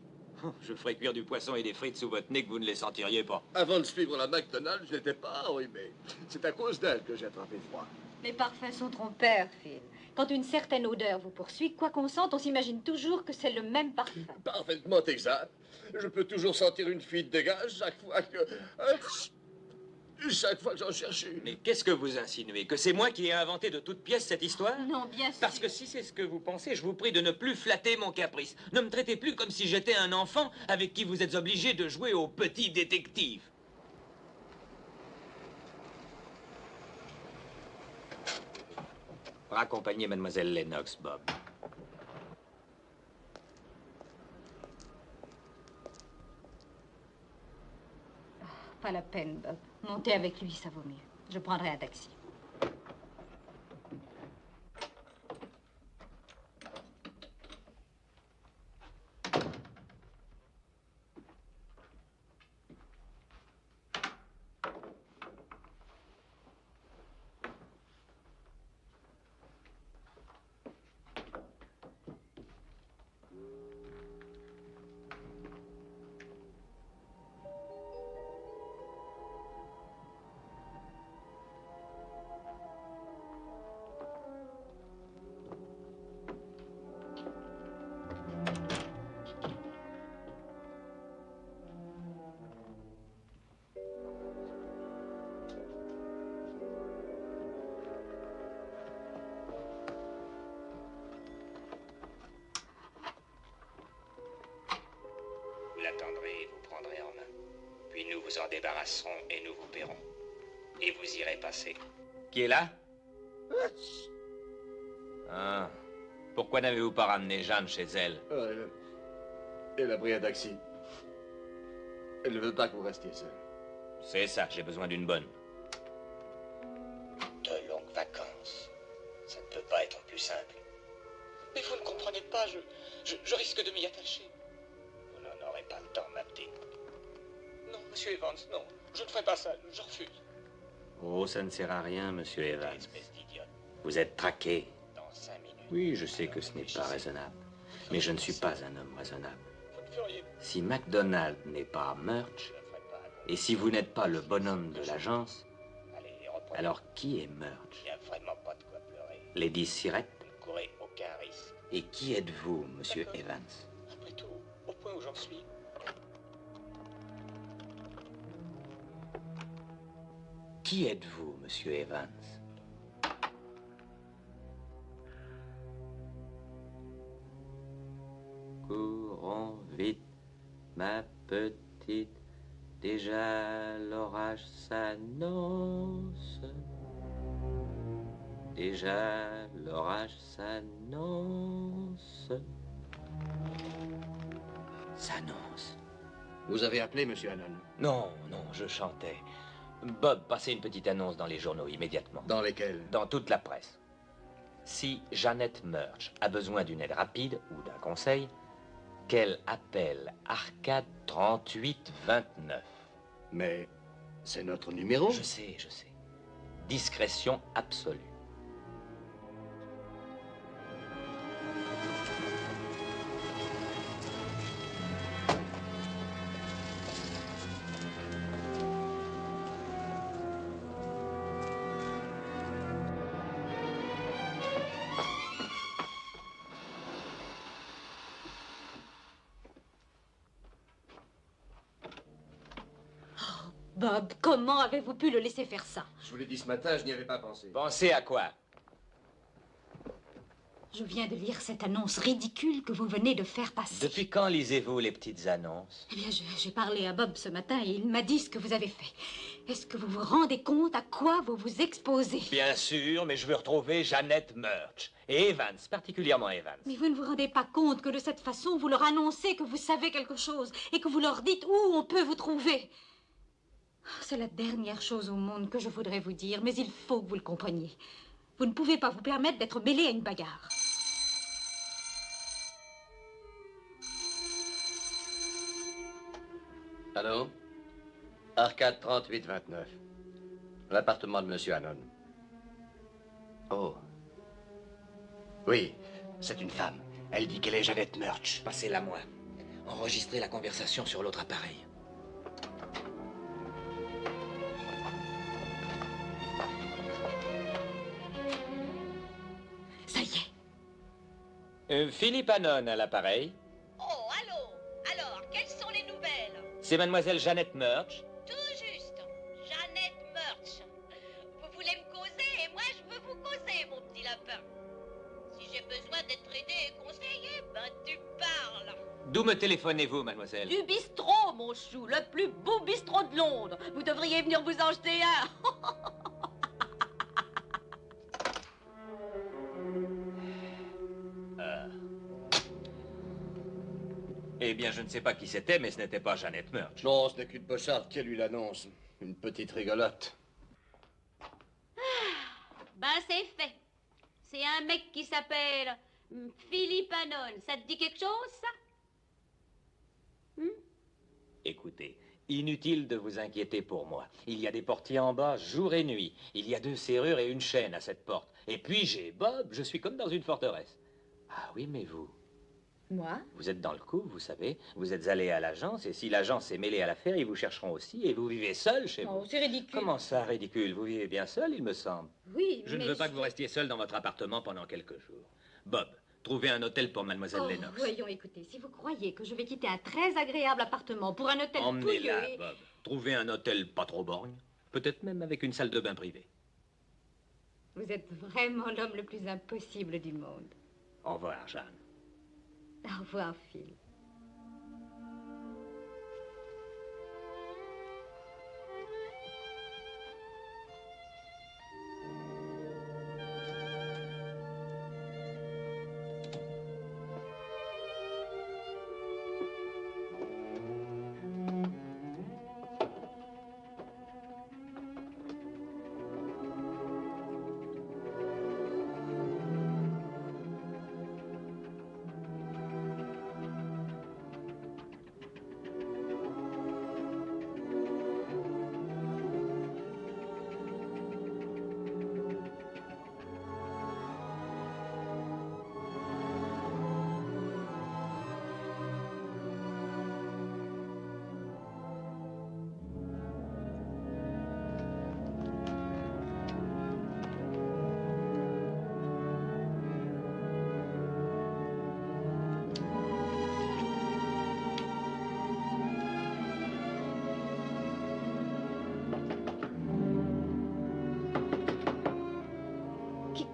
Je ferais cuire du poisson et des frites sous votre nez que vous ne les sentiriez pas. Avant de suivre la McDonald's, je n'étais pas, oui, mais c'est à cause d'elle que j'ai attrapé froid. Les parfums sont trompeurs, Phil. Quand une certaine odeur vous poursuit, quoi qu'on sente, on s'imagine toujours que c'est le même parfum. Parfaitement exact. Je peux toujours sentir une fuite de gaz chaque fois que j'en cherche une. Mais qu'est-ce que vous insinuez? Que c'est moi qui ai inventé de toutes pièces cette histoire? Non, bien sûr. Parce que si c'est ce que vous pensez, je vous prie de ne plus flatter mon caprice. Ne me traitez plus comme si j'étais un enfant avec qui vous êtes obligé de jouer au petit détective. Raccompagnez mademoiselle Lennox, Bob. Pas la peine, Bob. Montez avec lui, ça vaut mieux. Je prendrai un taxi. Vous l'attendrez et vous prendrez en main. Puis nous vous en débarrasserons et nous vous paierons. Et vous irez passer. Qui est là? Ah. Pourquoi n'avez-vous pas ramené Jeanne chez elle? Elle a pris un taxi. Elle ne veut pas que vous restiez seul. C'est ça, j'ai besoin d'une bonne. De longues vacances. Ça ne peut pas être plus simple. Mais vous ne comprenez pas, je risque de m'y attacher. Vous n'en aurez pas le temps, ma petite. Non, monsieur Evans, non. Je ne ferai pas ça, je refuse. Oh, ça ne sert à rien, monsieur Evans. Espèce d'idiote. Vous êtes traqué. Dans 5 minutes. Oui, je sais que ce n'est pas raisonnable. Mais je ne suis pas un homme raisonnable. Vous ne feriez... Si McDonald n'est pas Murch, et si vous n'êtes pas le bonhomme de l'agence, comprenez? Alors, qui est Murch? Il n'y a vraiment pas de quoi pleurer. Lady Sirette? Vous ne courez aucun risque. Et qui êtes-vous, monsieur Evans? Après tout, au point où j'en suis, Qui êtes-vous, monsieur Evans? Courons vite, ma petite, déjà l'orage s'annonce. Déjà l'orage s'annonce. S'annonce. Vous avez appelé, monsieur Hannon? Non, non, je chantais. Bob, passez une petite annonce dans les journaux immédiatement. Dans lesquels? Dans toute la presse. Si Jeannette Murch a besoin d'une aide rapide ou d'un conseil, qu'elle appelle Arcade 3829. Mais c'est notre numéro. Je sais, je sais. Discrétion absolue. Bob, comment avez-vous pu le laisser faire ça? Je vous l'ai dit ce matin, je n'y avais pas pensé. Pensez à quoi? Je viens de lire cette annonce ridicule que vous venez de faire passer. Depuis quand lisez-vous les petites annonces? Eh bien, j'ai parlé à Bob ce matin et il m'a dit ce que vous avez fait. Est-ce que vous vous rendez compte à quoi vous vous exposez? Bien sûr, mais je veux retrouver Jeannette Murch. Et Evans, particulièrement Evans. Mais vous ne vous rendez pas compte que de cette façon, vous leur annoncez que vous savez quelque chose et que vous leur dites où on peut vous trouver. C'est la dernière chose au monde que je voudrais vous dire, mais il faut que vous le compreniez. Vous ne pouvez pas vous permettre d'être mêlé à une bagarre. Allô? Arcade 3829. L'appartement de monsieur Hannon. Oh. Oui, c'est une femme. Elle dit qu'elle est Jeannette Murch. Passez-la moi. Enregistrez la conversation sur l'autre appareil. Ça y est. Philippe Hannon à l'appareil. Oh, allô? Alors, quelles sont les nouvelles? C'est mademoiselle Jeannette Murch. Tout juste. Jeannette Murch. Vous voulez me causer et moi je veux vous causer, mon petit lapin. Si j'ai besoin d'être aidé et conseillé, ben tu parles. D'où me téléphonez-vous, mademoiselle? Du bistrot, mon chou, le plus beau bistrot de Londres. Vous devriez venir vous en jeter un. Eh bien, je ne sais pas qui c'était, mais ce n'était pas Jeannette Murch. Non, ce n'est qu'une pocharde qui lui l'annonce. Une petite rigolote. Ben, c'est fait. C'est un mec qui s'appelle Philippe Hannon. Ça te dit quelque chose, ça? Écoutez, inutile de vous inquiéter pour moi. Il y a des portiers en bas, jour et nuit. Il y a 2 serrures et une chaîne à cette porte. Et puis j'ai Bob, je suis comme dans une forteresse. Ah oui, mais vous... Moi? Vous êtes dans le coup, vous savez. Vous êtes allé à l'agence, et si l'agence est mêlée à l'affaire, ils vous chercheront aussi, et vous vivez seul chez vous. Oh, c'est ridicule. Comment ça, ridicule? Vous vivez bien seul, il me semble. Oui, Je ne veux pas que vous restiez seul dans votre appartement pendant quelques jours. Bob, trouvez un hôtel pour mademoiselle Lennox. Voyons, écoutez, si vous croyez que je vais quitter un très agréable appartement pour un hôtel Emmenez-la, pouilleux... Bob. Trouvez un hôtel pas trop borgne. Peut-être même avec une salle de bain privée. Vous êtes vraiment l'homme le plus impossible du monde. Au revoir, Jeanne. Au revoir, Phil.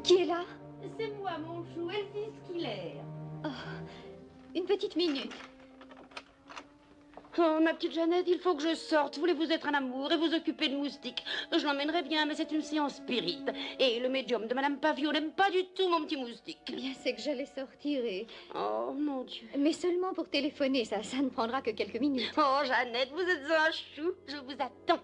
Qui est là? C'est moi, mon chou, Elsie Skiller. Oh, une petite minute. Oh, ma petite Jeannette, il faut que je sorte. Voulez-vous être un amour et vous occuper de moustiques? Je l'emmènerai bien, mais c'est une séance spirit. Et le médium de Madame Pavio n'aime pas du tout mon petit moustique. Bien, c'est que j'allais sortir et... Oh, mon Dieu. Mais seulement pour téléphoner, ça ne prendra que quelques minutes. Oh, Jeannette, vous êtes un chou. Je vous attends.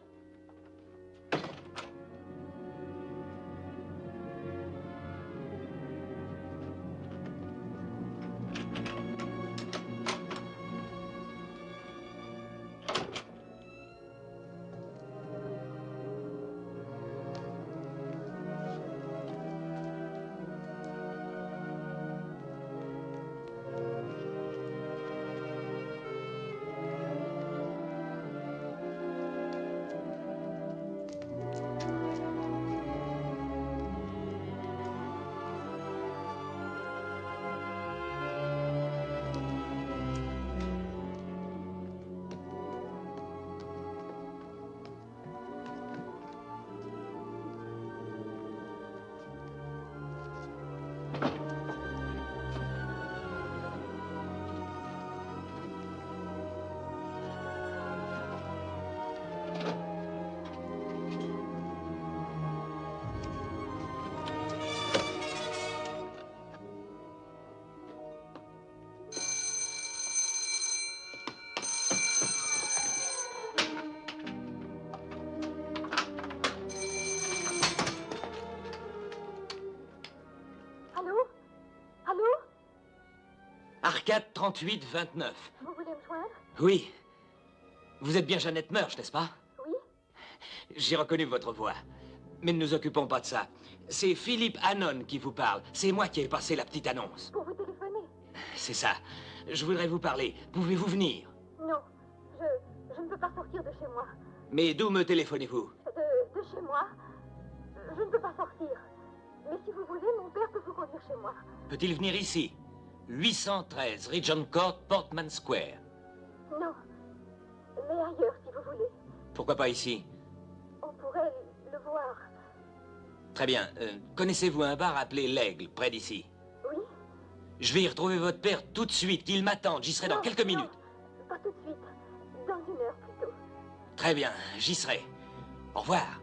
Arcade 38-29. Vous voulez me joindre? Oui. Vous êtes bien Jeannette Murch, n'est-ce pas? Oui. J'ai reconnu votre voix. Mais ne nous occupons pas de ça. C'est Philippe Hannon qui vous parle. C'est moi qui ai passé la petite annonce. Pour vous téléphoner? C'est ça. Je voudrais vous parler. Pouvez-vous venir? Non, je ne peux pas sortir de chez moi. Mais d'où me téléphonez-vous? De chez moi? Je ne peux pas sortir. Mais si vous voulez, mon père peut vous conduire chez moi. Peut-il venir ici? 813 Regent Court, Portman Square. Non, mais ailleurs si vous voulez. Pourquoi pas ici? On pourrait le voir. Très bien. Connaissez-vous un bar appelé L'Aigle, près d'ici? Oui. Je vais y retrouver votre père tout de suite. Il m'attend. J'y serai dans quelques minutes. Pas tout de suite. Dans 1 heure plutôt. Très bien, j'y serai. Au revoir.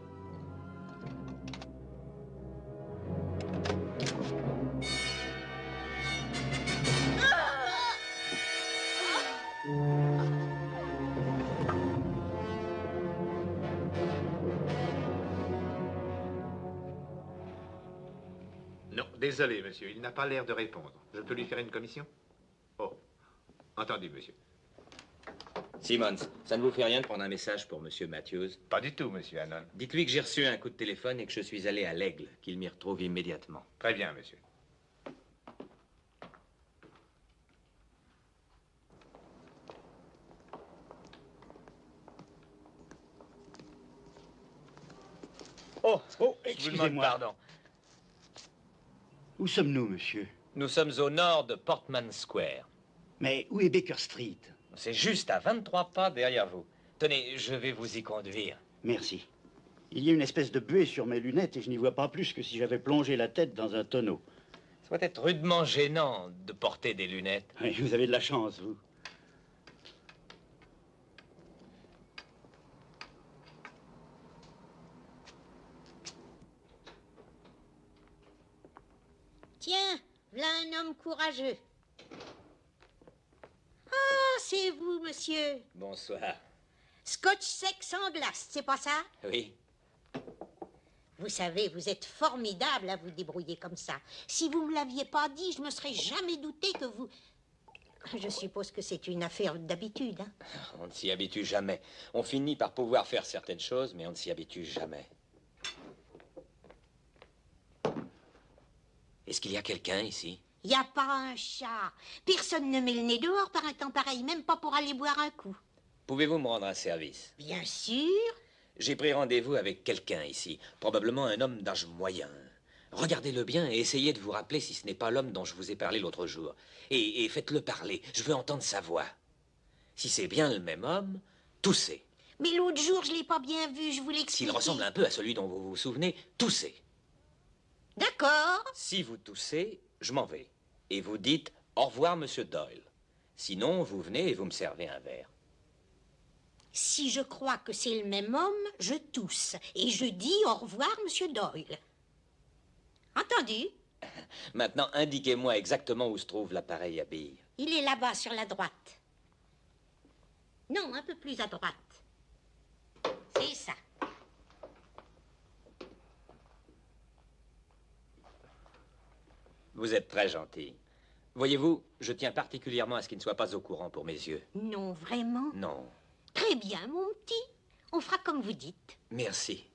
Non, désolé, monsieur, il n'a pas l'air de répondre. Je peux lui faire une commission? Oh, entendu, monsieur. Simmons, ça ne vous fait rien de prendre un message pour Monsieur Matthews? Pas du tout, monsieur Hannon. Dites-lui que j'ai reçu un coup de téléphone et que je suis allé à l'Aigle, qu'il m'y retrouve immédiatement. Très bien, monsieur. Oh, Je vous demande excusez-moi. pardon. Où sommes-nous, monsieur? Nous sommes au nord de Portman Square. Mais où est Baker Street? C'est juste à 23 pas derrière vous. Tenez, je vais vous y conduire. Merci. Il y a une espèce de buée sur mes lunettes et je n'y vois pas plus que si j'avais plongé la tête dans un tonneau. Ça doit être rudement gênant de porter des lunettes. Oui, vous avez de la chance, vous. Tiens, voilà un homme courageux. Ah, c'est vous, monsieur. Bonsoir. Scotch sec sans glace, c'est pas ça? Oui. Vous savez, vous êtes formidable à vous débrouiller comme ça. Si vous me l'aviez pas dit, je me serais jamais douté que vous... Je suppose que c'est une affaire d'habitude, hein? On ne s'y habitue jamais. On finit par pouvoir faire certaines choses, mais on ne s'y habitue jamais. Est-ce qu'il y a quelqu'un ici? Y a pas un chat. Personne ne met le nez dehors par un temps pareil, même pas pour aller boire un coup. Pouvez-vous me rendre un service? Bien sûr. J'ai pris rendez-vous avec quelqu'un ici, probablement un homme d'âge moyen. Regardez-le bien et essayez de vous rappeler si ce n'est pas l'homme dont je vous ai parlé l'autre jour. Et faites-le parler, je veux entendre sa voix. Si c'est bien le même homme, toussez. Mais l'autre jour, je l'ai pas bien vu, je vous l'explique. S'il ressemble un peu à celui dont vous vous souvenez, toussez. D'accord. Si vous toussez, je m'en vais. Et vous dites au revoir, monsieur Doyle. Sinon, vous venez et vous me servez un verre. Si je crois que c'est le même homme, je tousse. Et je dis au revoir, monsieur Doyle. Entendu? Maintenant, indiquez-moi exactement où se trouve l'appareil à billes. Il est là-bas, sur la droite. Non, un peu plus à droite. C'est ça. Vous êtes très gentil. Voyez-vous, je tiens particulièrement à ce qu'il ne soit pas au courant pour mes yeux. Non, vraiment? Non. Très bien, mon petit. On fera comme vous dites. Merci.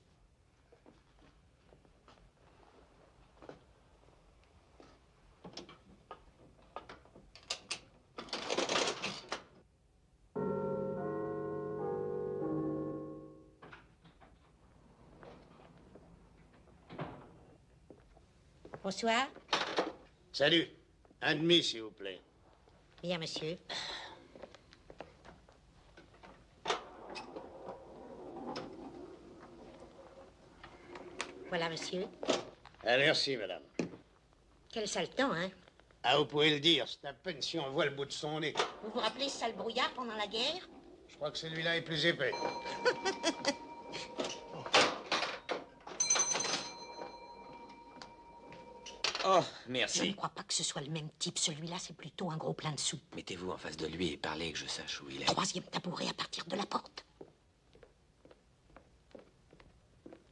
Bonsoir. Salut. Un demi, s'il vous plaît. Bien, monsieur. Voilà, monsieur. Ah, merci, madame. Quel sale temps, hein? Ah, vous pouvez le dire, c'est à peine si on voit le bout de son nez. Vous vous rappelez ce sale brouillard pendant la guerre? Je crois que celui-là est plus épais. Oh, Je merci. ne crois pas que ce soit le même type. Celui-là, c'est plutôt un gros plein de soupe. Mettez-vous en face de lui et parlez que je sache où il est. Troisième tabouret à partir de la porte.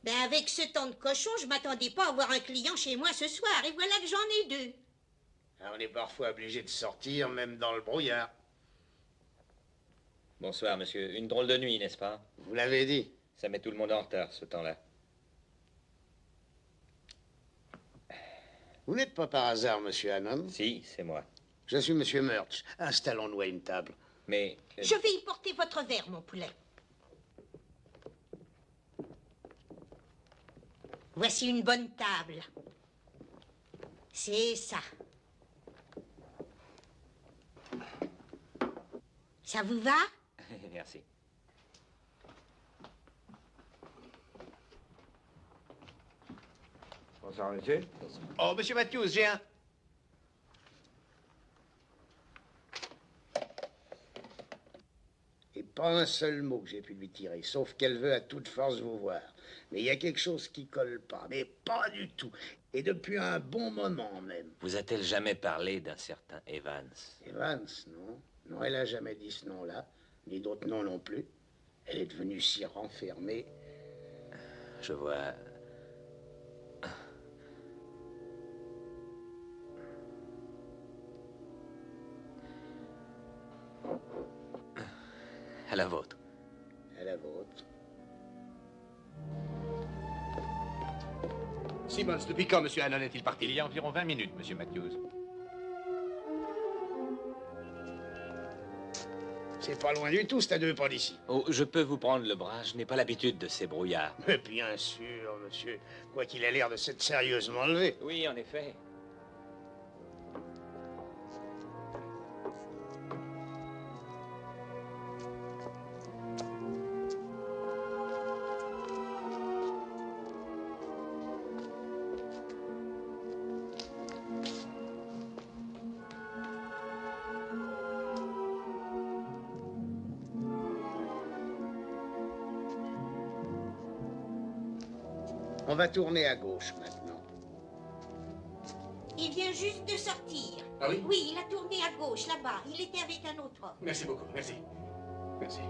Ben, avec ce temps de cochon, je m'attendais pas à avoir un client chez moi ce soir. Et voilà que j'en ai deux. Ah, on est parfois obligé de sortir, même dans le brouillard. Bonsoir, monsieur. Une drôle de nuit, n'est-ce pas? Vous l'avez dit. Ça met tout le monde en retard, ce temps-là. Vous n'êtes pas par hasard, monsieur Hannon? Si, c'est moi. Je suis monsieur Murch. Installons-nous à une table. Mais... Je vais y porter votre verre, mon poulet. Voici une bonne table. C'est ça. Ça vous va? Merci. Bonsoir, monsieur. Oh, monsieur Matthews, j'ai un... Et pas un seul mot que j'ai pu lui tirer, sauf qu'elle veut à toute force vous voir. Mais il y a quelque chose qui colle pas, mais pas du tout. Et depuis un bon moment même. Vous a-t-elle jamais parlé d'un certain Evans? Evans, non. Non, elle a jamais dit ce nom-là, ni d'autres noms non plus. Elle est devenue si renfermée. Je vois... À la vôtre. À la vôtre. Simmons, depuis quand monsieur Hannon est-il parti? Il y a environ 20 minutes, monsieur Matthews. C'est pas loin du tout, c'est à 2 pas d'ici. Oh, je peux vous prendre le bras, je n'ai pas l'habitude de ces brouillards. Mais bien sûr, monsieur. Quoi qu'il ait l'air de s'être sérieusement levé. Oui, en effet. On va tourner à gauche maintenant. Il vient juste de sortir. Ah oui? Oui, il a tourné à gauche, là-bas. Il était avec un autre homme. Merci beaucoup, merci. Merci.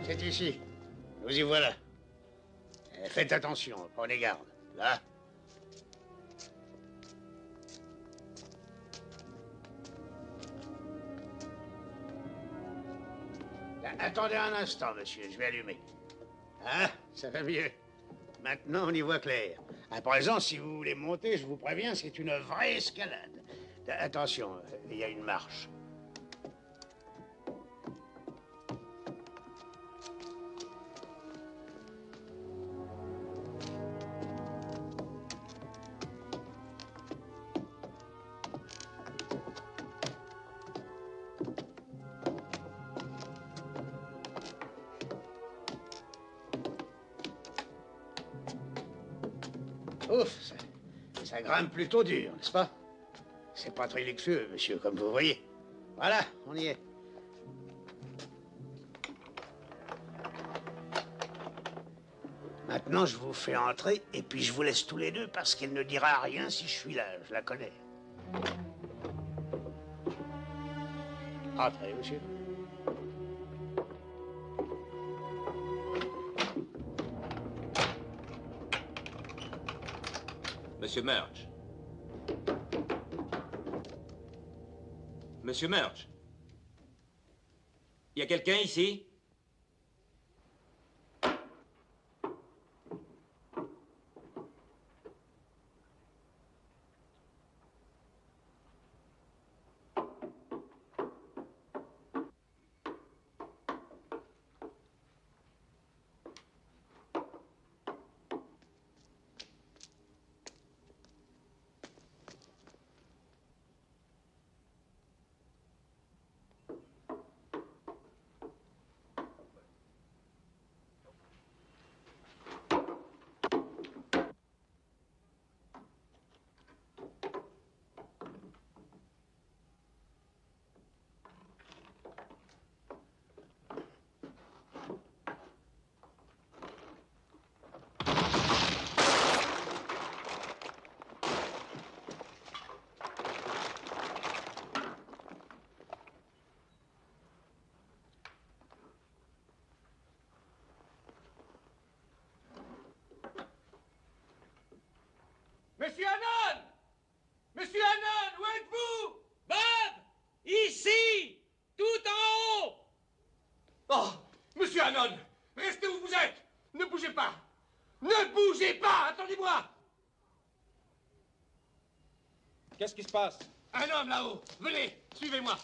C'est ici. Vous y voilà. Faites attention, prenez garde. Là. Là, attendez un instant, monsieur, je vais allumer. Ah, ça va mieux. Maintenant, on y voit clair. À présent, si vous voulez monter, je vous préviens, c'est une vraie escalade. Attention, il y a une marche. Ouf, ça grimpe plutôt dur, n'est-ce pas? C'est pas très luxueux, monsieur, comme vous voyez. Voilà, on y est. Maintenant, je vous fais entrer, et puis je vous laisse tous les deux, parce qu'elle ne dira rien si je suis là, je la connais. Entrez, monsieur. Monsieur Murch. Monsieur Murch. Y a quelqu'un ici? Monsieur Hannon! Monsieur Hannon, où êtes-vous? Bob! Ici! Tout en haut! Oh! Monsieur Hannon! Restez où vous êtes! Ne bougez pas! Ne bougez pas! Attendez-moi! Qu'est-ce qui se passe? Un homme là-haut! Venez! Suivez-moi!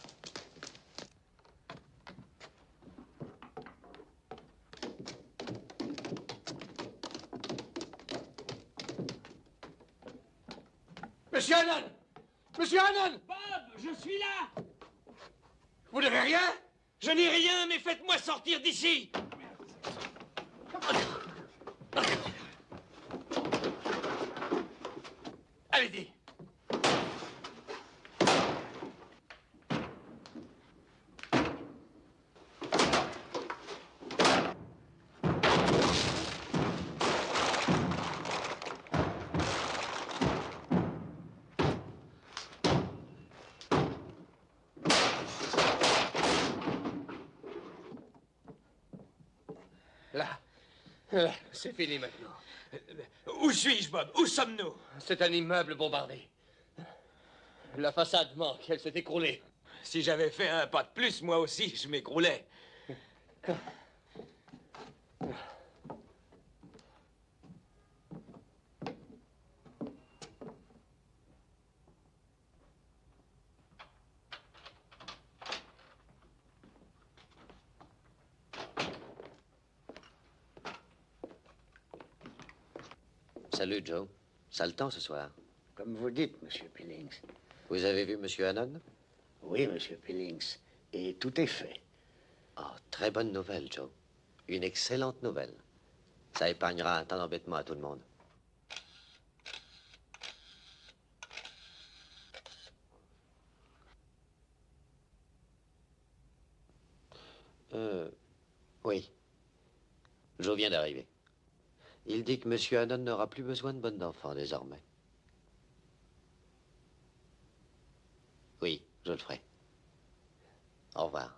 Monsieur Hannon! Monsieur Hannon! Bob, je suis là! Vous n'avez rien? Je n'ai rien, mais faites-moi sortir d'ici! Allez-y! Là, c'est fini maintenant. Où suis-je, Bob? Où sommes-nous? C'est un immeuble bombardé. La façade manque, elle s'est écroulée. Si j'avais fait un pas de plus, moi aussi, je m'écroulais. Salut, Joe. Sale temps ce soir. Comme vous dites, monsieur Billings. Vous avez vu monsieur Hannon? Oui, monsieur Billings. Et tout est fait. Oh, très bonne nouvelle, Joe. Une excellente nouvelle. Ça épargnera un tas d'embêtement à tout le monde. Oui. Joe vient d'arriver. Il dit que monsieur Hannon n'aura plus besoin de bonne d'enfant désormais. Oui, je le ferai. Au revoir.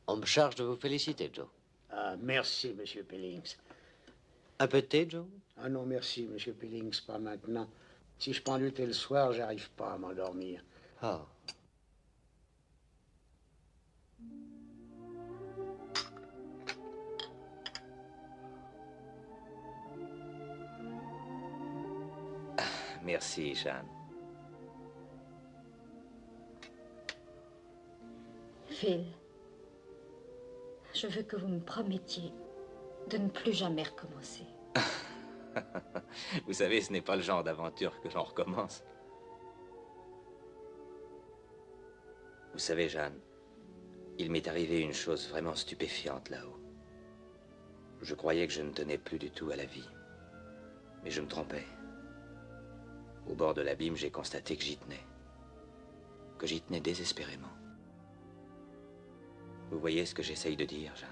On me charge de vous féliciter, Joe. Ah, merci, monsieur Billings. Un peu de thé, Joe? Ah non, merci, monsieur Billings, pas maintenant. Si je prends du thé le soir, j'arrive pas à m'endormir. Oh. Merci, Jeanne. Phil, je veux que vous me promettiez de ne plus jamais recommencer. Vous savez, ce n'est pas le genre d'aventure que j'en recommence. Vous savez, Jeanne, il m'est arrivé une chose vraiment stupéfiante là-haut. Je croyais que je ne tenais plus du tout à la vie. Mais je me trompais. Au bord de l'abîme, j'ai constaté que j'y tenais. Que j'y tenais désespérément. Vous voyez ce que j'essaye de dire, Jeanne?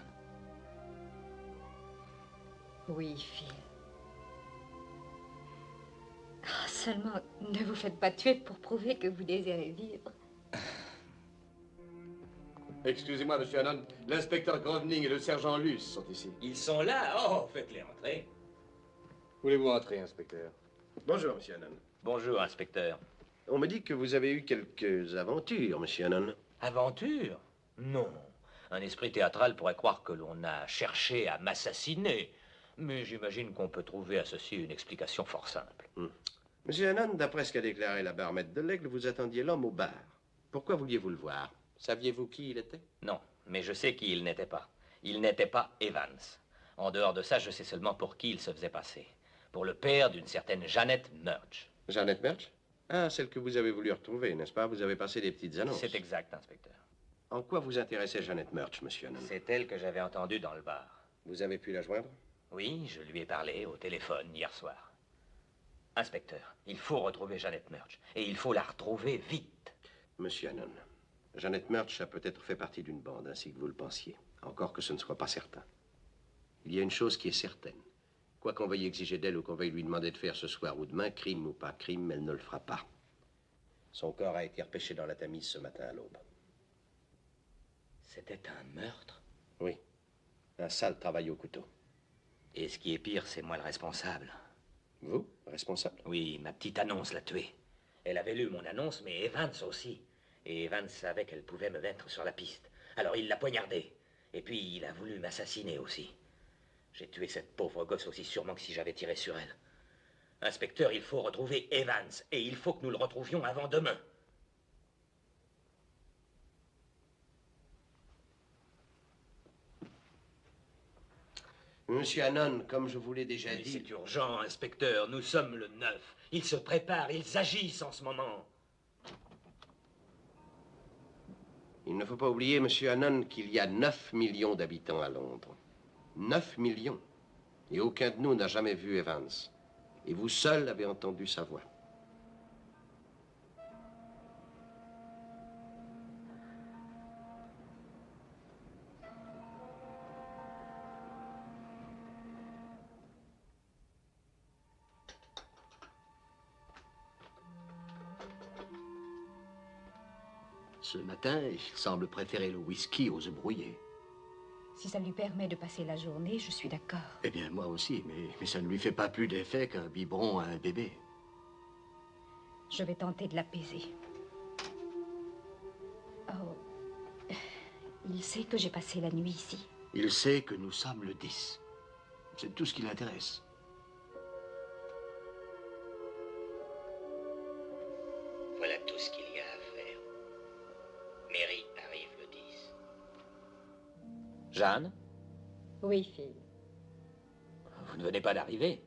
Oui, Phil. Ah, seulement, ne vous faites pas tuer pour prouver que vous désirez vivre. Excusez-moi, monsieur Hannon. L'inspecteur Grovening et le sergent Luce sont ici. Ils sont là? Oh, faites-les entrer. Voulez-vous entrer, inspecteur? Bonjour, monsieur Hannon. Bonjour, inspecteur. On me dit que vous avez eu quelques aventures, monsieur Hannon. Aventure? Non. Un esprit théâtral pourrait croire que l'on a cherché à m'assassiner. Mais j'imagine qu'on peut trouver à ceci une explication fort simple. Monsieur Hannon, d'après ce qu'a déclaré la barmaid de l'Aigle, vous attendiez l'homme au bar. Pourquoi vouliez-vous le voir? Saviez-vous qui il était? Non, mais je sais qui il n'était pas. Il n'était pas Evans. En dehors de ça, je sais seulement pour qui il se faisait passer. Pour le père d'une certaine Jeannette Murch. Jeannette Murch? Ah, celle que vous avez voulu retrouver, n'est-ce pas? Vous avez passé des petites annonces. C'est exact, inspecteur. En quoi vous intéressait Jeannette Murch, monsieur Hannon? C'est elle que j'avais entendue dans le bar. Vous avez pu la joindre? Oui, je lui ai parlé au téléphone hier soir. Inspecteur, il faut retrouver Jeannette Murch. Et il faut la retrouver vite. Monsieur Hannon, Jeannette Murch a peut-être fait partie d'une bande, ainsi que vous le pensiez. Encore que ce ne soit pas certain. Il y a une chose qui est certaine. Quoi qu'on veuille exiger d'elle ou qu'on veuille lui demander de faire ce soir ou demain, crime ou pas crime, elle ne le fera pas. Son corps a été repêché dans la Tamise ce matin à l'aube. C'était un meurtre? Oui. Un sale travail au couteau. Et ce qui est pire, c'est moi le responsable. Vous, responsable? Oui, ma petite annonce l'a tué. Elle avait lu mon annonce, mais Evans aussi. Et Evans savait qu'elle pouvait me mettre sur la piste. Alors il l'a poignardée. Et puis il a voulu m'assassiner aussi. J'ai tué cette pauvre gosse aussi sûrement que si j'avais tiré sur elle. Inspecteur, il faut retrouver Evans. Et il faut que nous le retrouvions avant demain. Monsieur Hannon, comme je vous l'ai déjà dit... C'est urgent, inspecteur. Nous sommes le 9. Ils se préparent, ils agissent en ce moment. Il ne faut pas oublier, monsieur Hannon, qu'il y a 9 millions d'habitants à Londres. 9 millions. Et aucun de nous n'a jamais vu Evans. Et vous seul avez entendu sa voix. Ce matin, il semble préférer le whisky aux œufs brouillés. Si ça lui permet de passer la journée, je suis d'accord. Eh bien, moi aussi, mais ça ne lui fait pas plus d'effet qu'un biberon à un bébé. Je vais tenter de l'apaiser. Oh. Il sait que j'ai passé la nuit ici. Il sait que nous sommes le 10. C'est tout ce qui l'intéresse. Voilà tout ce qu'il y a à faire. Mary arrive le 10. Jeanne? Oui, fille. Vous ne venez pas d'arriver?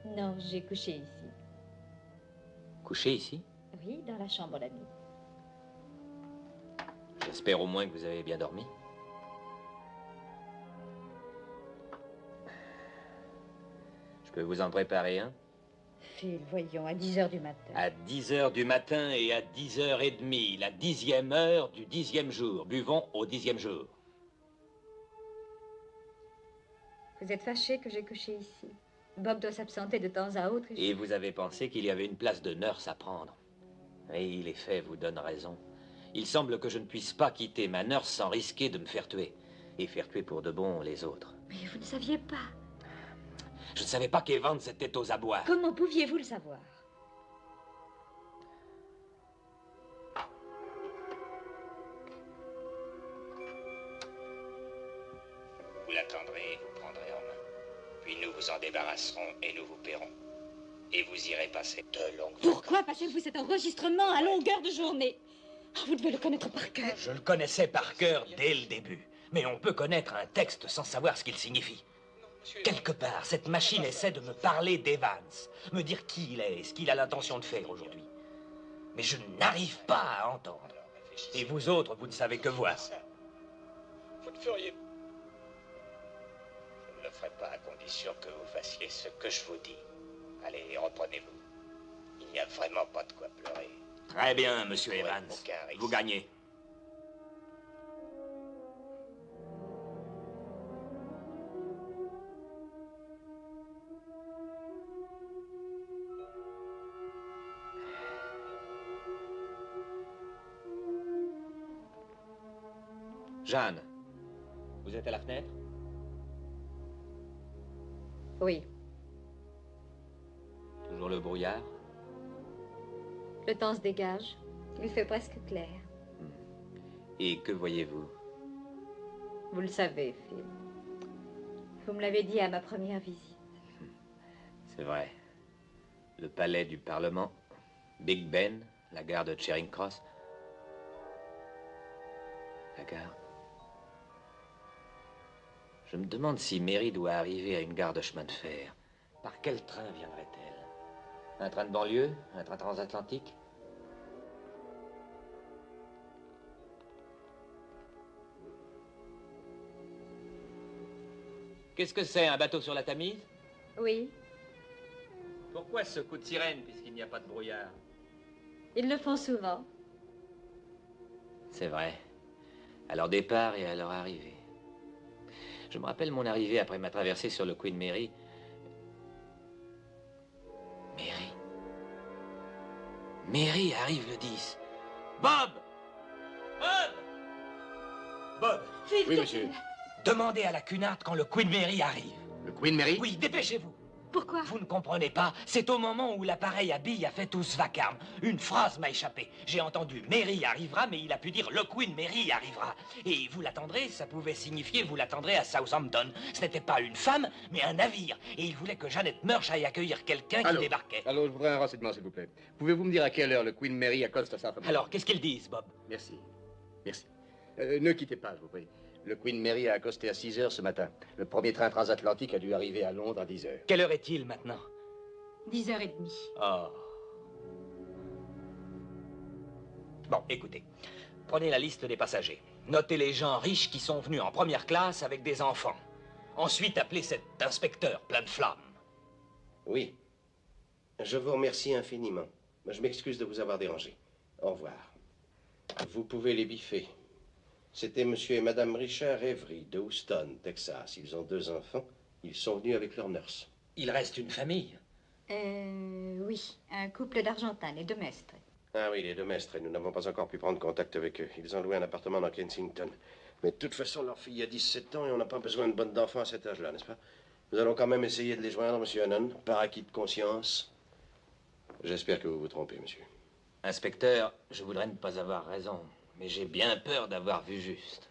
Non, j'ai couché ici. Couché ici? Oui, dans la chambre d'amis. J'espère au moins que vous avez bien dormi. Je peux vous en préparer un? Phil, voyons, à 10 h du matin. À 10 h du matin et à 10h30, la 10e heure du 10e jour. Buvons au 10e jour. Vous êtes fâché que j'ai couché ici. Bob doit s'absenter de temps à autre. Et vous avez pensé qu'il y avait une place de nurse à prendre. Oui, les faits vous donnent raison. Il semble que je ne puisse pas quitter ma nurse sans risquer de me faire tuer. Et faire tuer pour de bon les autres. Mais vous ne saviez pas. Je ne savais pas qu'Evans était aux abois. Comment pouviez-vous le savoir? Vous l'attendrez, vous prendrez en main. Puis nous vous en débarrasserons et nous vous paierons. Et vous irez passer de longues Pourquoi passez-vous cet enregistrement à longueur de journée? Oh, vous devez le connaître par cœur. Je le connaissais par cœur dès le début. Mais on peut connaître un texte sans savoir ce qu'il signifie. Quelque part, cette machine essaie de me parler d'Evans, me dire qui il est et ce qu'il a l'intention de faire aujourd'hui. Mais je n'arrive pas à entendre. Et vous autres, vous ne savez que voir. Vous ne feriez... Je ne le ferai pas à condition que vous fassiez ce que je vous dis. Allez, reprenez-vous. Il n'y a vraiment pas de quoi pleurer. Très bien, monsieur Evans. Aucun risque. Vous gagnez. Jeanne, vous êtes à la fenêtre? Oui. Toujours le brouillard? Le temps se dégage. Il fait presque clair. Et que voyez-vous? Vous le savez, Phil. Vous me l'avez dit à ma première visite. C'est vrai. Le palais du Parlement, Big Ben, la gare de Charing Cross. La gare. Je me demande si Mary doit arriver à une gare de chemin de fer. Par quel train viendrait-elle? Un train de banlieue? Un train transatlantique? Qu'est-ce que c'est, un bateau sur la Tamise? Oui, Pourquoi ce coup de sirène, puisqu'il n'y a pas de brouillard? ils le font souvent. C'est vrai. À leur départ et à leur arrivée. Je me rappelle mon arrivée après ma traversée sur le Queen Mary. Mary arrive le 10. Bob! Bob! Oui, monsieur. Demandez à la Cunard quand le Queen Mary arrive. Le Queen Mary? Oui, dépêchez-vous. Pourquoi? Vous ne comprenez pas. C'est au moment où l'appareil à billes a fait tout ce vacarme. Une phrase m'a échappé. J'ai entendu Mary arrivera, mais il a pu dire le Queen Mary arrivera. Et vous l'attendrez, ça pouvait signifier vous l'attendrez à Southampton. Ce n'était pas une femme, mais un navire. Et il voulait que Janet Murch aille accueillir quelqu'un qui débarquait. Allô, je voudrais un renseignement, s'il vous plaît. Pouvez-vous me dire à quelle heure le Queen Mary accoste à Southampton? Alors, qu'est-ce qu'ils disent, Bob? Merci. Merci. Ne quittez pas, je vous prie. Le Queen Mary a accosté à 6 heures ce matin. Le premier train transatlantique a dû arriver à Londres à 10 heures. Quelle heure est-il maintenant? 10h30. Oh. Bon, écoutez. Prenez la liste des passagers. Notez les gens riches qui sont venus en première classe avec des enfants. Ensuite, appelez cet inspecteur plein de flammes. Oui. Je vous remercie infiniment. Je m'excuse de vous avoir dérangé. Au revoir. Vous pouvez les biffer. C'était monsieur et madame Richard Avery de Houston, Texas. Ils ont 2 enfants. Ils sont venus avec leur nurse. Il reste une famille. Oui, un couple d'Argentins, les deux mestres. Ah oui, les deux mestres. Nous n'avons pas encore pu prendre contact avec eux. Ils ont loué un appartement dans Kensington. Mais de toute façon, leur fille a 17 ans et on n'a pas besoin de bonne d'enfants à cet âge-là, n'est-ce pas? Nous allons quand même essayer de les joindre, monsieur Hannon, par acquis de conscience. J'espère que vous vous trompez, monsieur. Inspecteur, je voudrais ne pas avoir raison, mais j'ai bien peur d'avoir vu juste.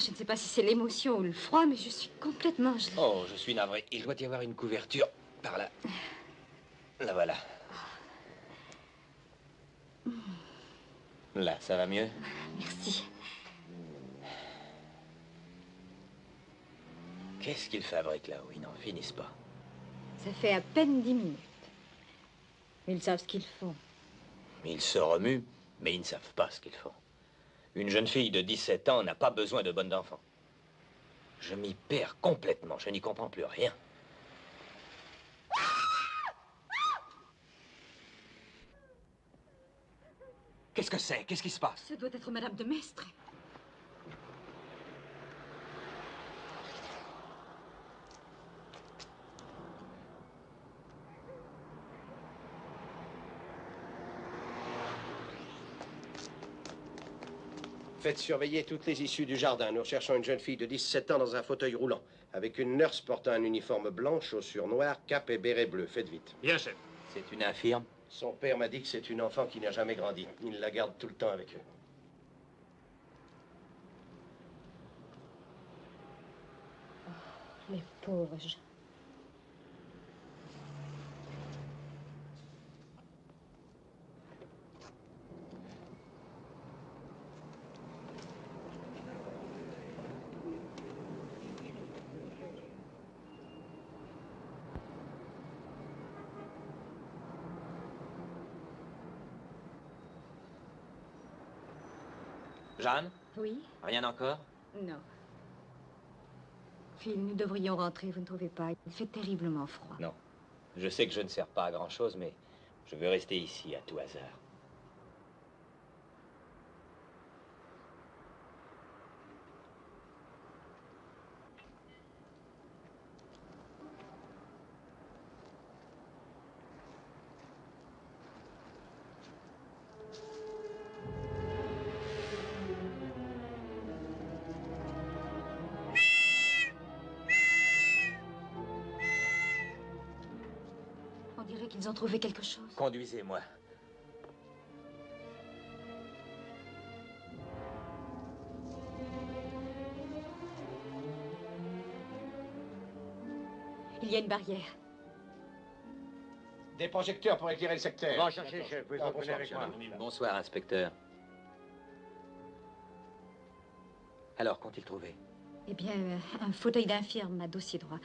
Je ne sais pas si c'est l'émotion ou le froid, mais je suis complètement gelée. Oh, je suis navré. Il doit y avoir une couverture par là. La voilà. Là, ça va mieux? Merci. Qu'est-ce qu'ils fabriquent là où ils n'en finissent pas? Ça fait à peine 10 minutes. Ils savent ce qu'ils font. Ils se remuent, mais ils ne savent pas ce qu'ils font. Une jeune fille de 17 ans n'a pas besoin de bonne d'enfant. Je m'y perds complètement. Je n'y comprends plus rien. Qu'est-ce que c'est? Qu'est-ce qui se passe? Ce doit être Madame de Maistre. Faites surveiller toutes les issues du jardin. Nous recherchons une jeune fille de 17 ans dans un fauteuil roulant, avec une nurse portant un uniforme blanc, chaussures noires, cape et béret bleu. Faites vite. Bien, chef. C'est une infirme? Son père m'a dit que c'est une enfant qui n'a jamais grandi. Il la garde tout le temps avec eux. Les pauvres gens. Jeanne? Oui? Rien encore? Non. Phil, nous devrions rentrer, vous ne trouvez pas? Il fait terriblement froid. Non. Je sais que je ne sers pas à grand-chose, mais je veux rester ici à tout hasard. On dirait qu'ils ont trouvé quelque chose. Conduisez-moi. Il y a une barrière. Des projecteurs pour éclairer le secteur. Va chercher, chef. Vous venez avec moi. Bonsoir, inspecteur. Alors, qu'ont-ils trouvé? Eh bien, un fauteuil d'infirme à dossier droit.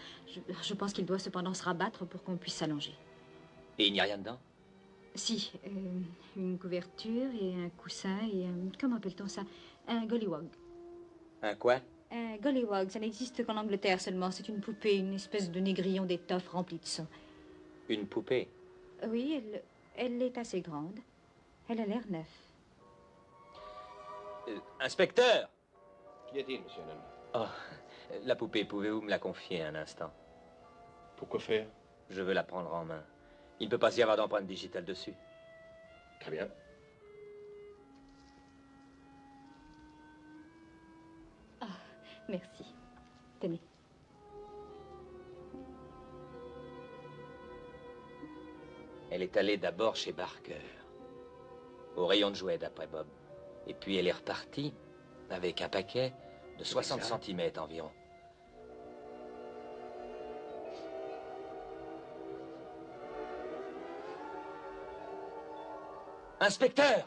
Je pense qu'il doit cependant se rabattre pour qu'on puisse s'allonger. Et il n'y a rien dedans? Si, une couverture et un coussin et un... Comment appelle-t-on ça? Un gollywog. Un quoi? Un gollywog, ça n'existe qu'en Angleterre seulement. C'est une poupée, une espèce de négrillon d'étoffe rempli de sang. Une poupée? Oui, elle est assez grande. Elle a l'air neuf. Inspecteur! Qu'y a-t-il, monsieur Hannon? Oh, la poupée, pouvez-vous me la confier un instant? Pourquoi faire? Je veux la prendre en main. Il ne peut pas y avoir d'empreinte digitale dessus. Très bien. Ah, merci. Tenez. Elle est allée d'abord chez Barker, au rayon de jouets, d'après Bob. Et puis elle est repartie avec un paquet de 60 cm environ. Inspecteur!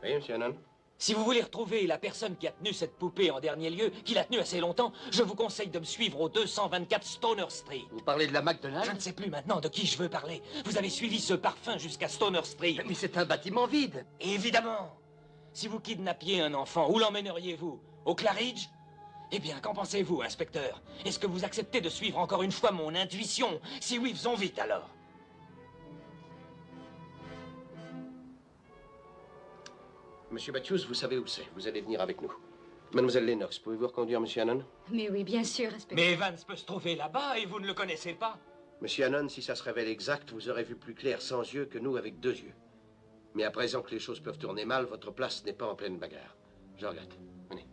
Oui, monsieur Hannon? Si vous voulez retrouver la personne qui a tenu cette poupée en dernier lieu, qui l'a tenue assez longtemps, je vous conseille de me suivre au 224 Stoner Street. Vous parlez de la McDonald's? Je ne sais plus maintenant de qui je veux parler. Vous avez suivi ce parfum jusqu'à Stoner Street. Mais c'est un bâtiment vide. Évidemment. Si vous kidnappiez un enfant, où l'emmèneriez-vous? Au Claridge? Eh bien, qu'en pensez-vous, inspecteur? Est-ce que vous acceptez de suivre encore une fois mon intuition? Si oui, faisons vite alors. Monsieur Matthews, vous savez où c'est. Vous allez venir avec nous. Mademoiselle Lennox, pouvez-vous reconduire Monsieur Hannon? Mais oui, bien sûr, inspecteur. Mais Evans peut se trouver là-bas et vous ne le connaissez pas. Monsieur Hannon, si ça se révèle exact, vous aurez vu plus clair sans yeux que nous avec 2 yeux. Mais à présent que les choses peuvent tourner mal, votre place n'est pas en pleine bagarre. Je regrette. Venez.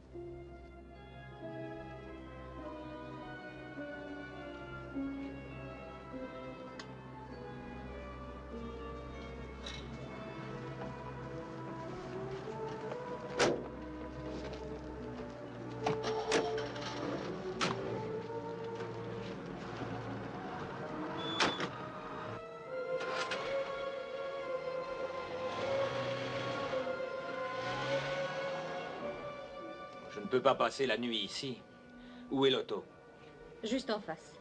Je ne peux pas passer la nuit ici. Où est l'auto? Juste en face.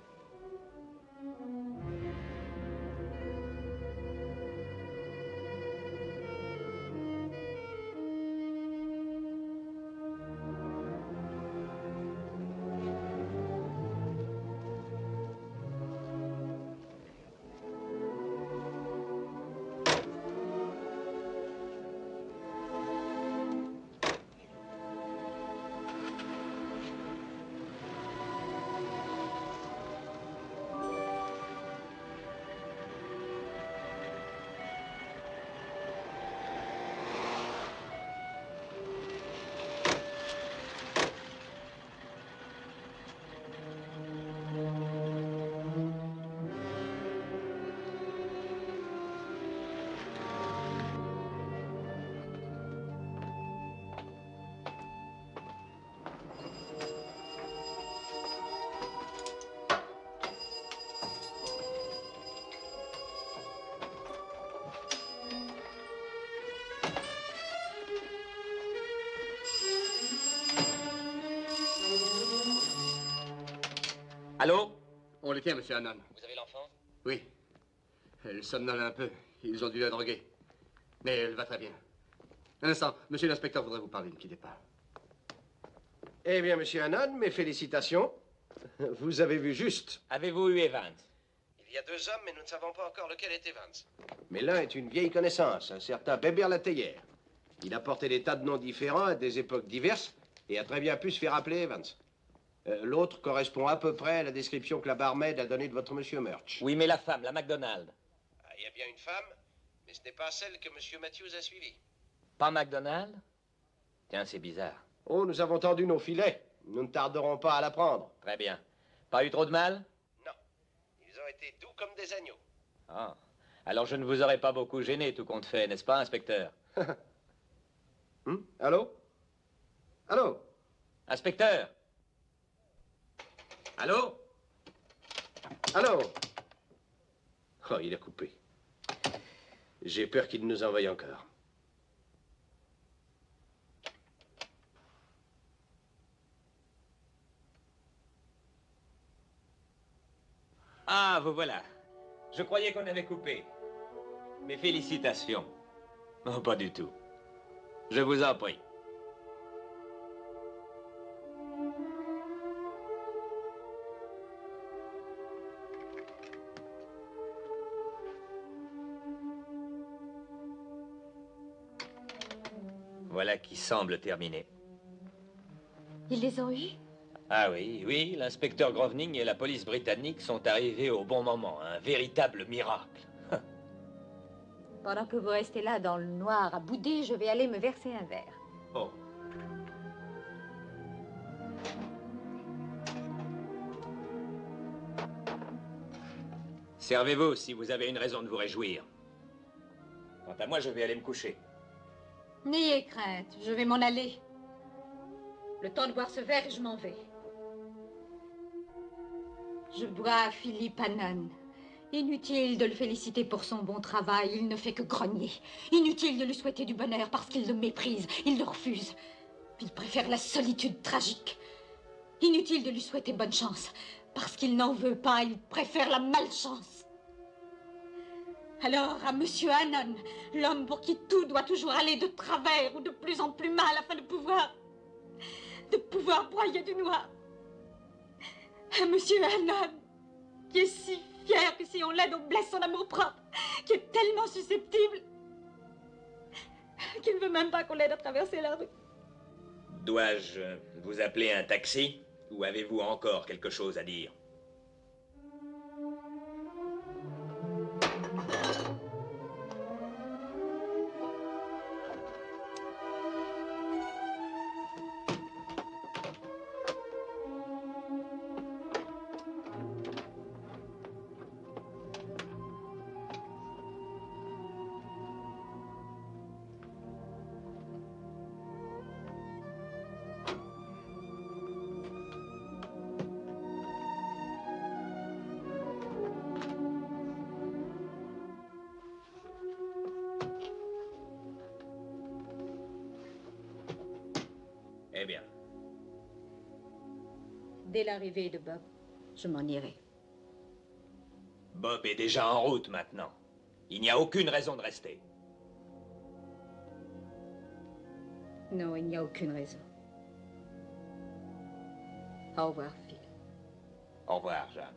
Allô? On les tient, monsieur Hannon. Vous avez l'enfant? Oui. Elle somnole un peu. Ils ont dû la droguer. Mais elle va très bien. Un instant, monsieur l'inspecteur voudrait vous parler, ne quittez pas. Eh bien, monsieur Hannon, mes félicitations. Vous avez vu juste. Avez-vous eu Evans? Il y a 2 hommes, mais nous ne savons pas encore lequel est Evans. Mais l'un est une vieille connaissance, un certain Bébert Lateyère. Il a porté des tas de noms différents à des époques diverses et a très bien pu se faire appeler Evans. L'autre correspond à peu près à la description que la barmaid a donnée de votre monsieur Murch. Oui, mais la femme, la MacDonald. Il y a bien une femme, mais ce n'est pas celle que monsieur Matthews a suivie. Pas MacDonald? Tiens, c'est bizarre. Oh, nous avons tendu nos filets. Nous ne tarderons pas à la prendre. Très bien. Pas eu trop de mal? Non. Ils ont été doux comme des agneaux. Ah. Alors je ne vous aurais pas beaucoup gêné, tout compte fait, n'est-ce pas, inspecteur? Allô? Allô? Inspecteur? Allô? Allô? Oh, il a coupé. J'ai peur qu'il nous envoie encore. Ah, vous voilà. Je croyais qu'on avait coupé. Mes félicitations. Oh, pas du tout. Je vous en prie. Voilà qui semble terminé. Ils les ont eus? Ah oui, oui, l'inspecteur Groening et la police britannique sont arrivés au bon moment. Un véritable miracle. Pendant que vous restez là dans le noir à bouder, je vais aller me verser un verre. Oh. Servez-vous si vous avez une raison de vous réjouir. Quant à moi, je vais aller me coucher. N'ayez crainte, je vais m'en aller. Le temps de boire ce verre et je m'en vais. Je bois à Philippe Hannon. Inutile de le féliciter pour son bon travail, il ne fait que grogner. Inutile de lui souhaiter du bonheur parce qu'il le méprise, il le refuse. Il préfère la solitude tragique. Inutile de lui souhaiter bonne chance parce qu'il n'en veut pas, il préfère la malchance. Alors, à Monsieur Hannon, l'homme pour qui tout doit toujours aller de travers ou de plus en plus mal afin de pouvoir broyer du noir. À Monsieur Hannon, qui est si fier que si on l'aide, on blesse son amour-propre, qui est tellement susceptible qu'il ne veut même pas qu'on l'aide à traverser la rue. Dois-je vous appeler un taxi ou avez-vous encore quelque chose à dire? Eh bien. Dès l'arrivée de Bob, je m'en irai. Bob est déjà en route maintenant. Il n'y a aucune raison de rester. Non, il n'y a aucune raison. Au revoir, Phil. Au revoir, Jeanne.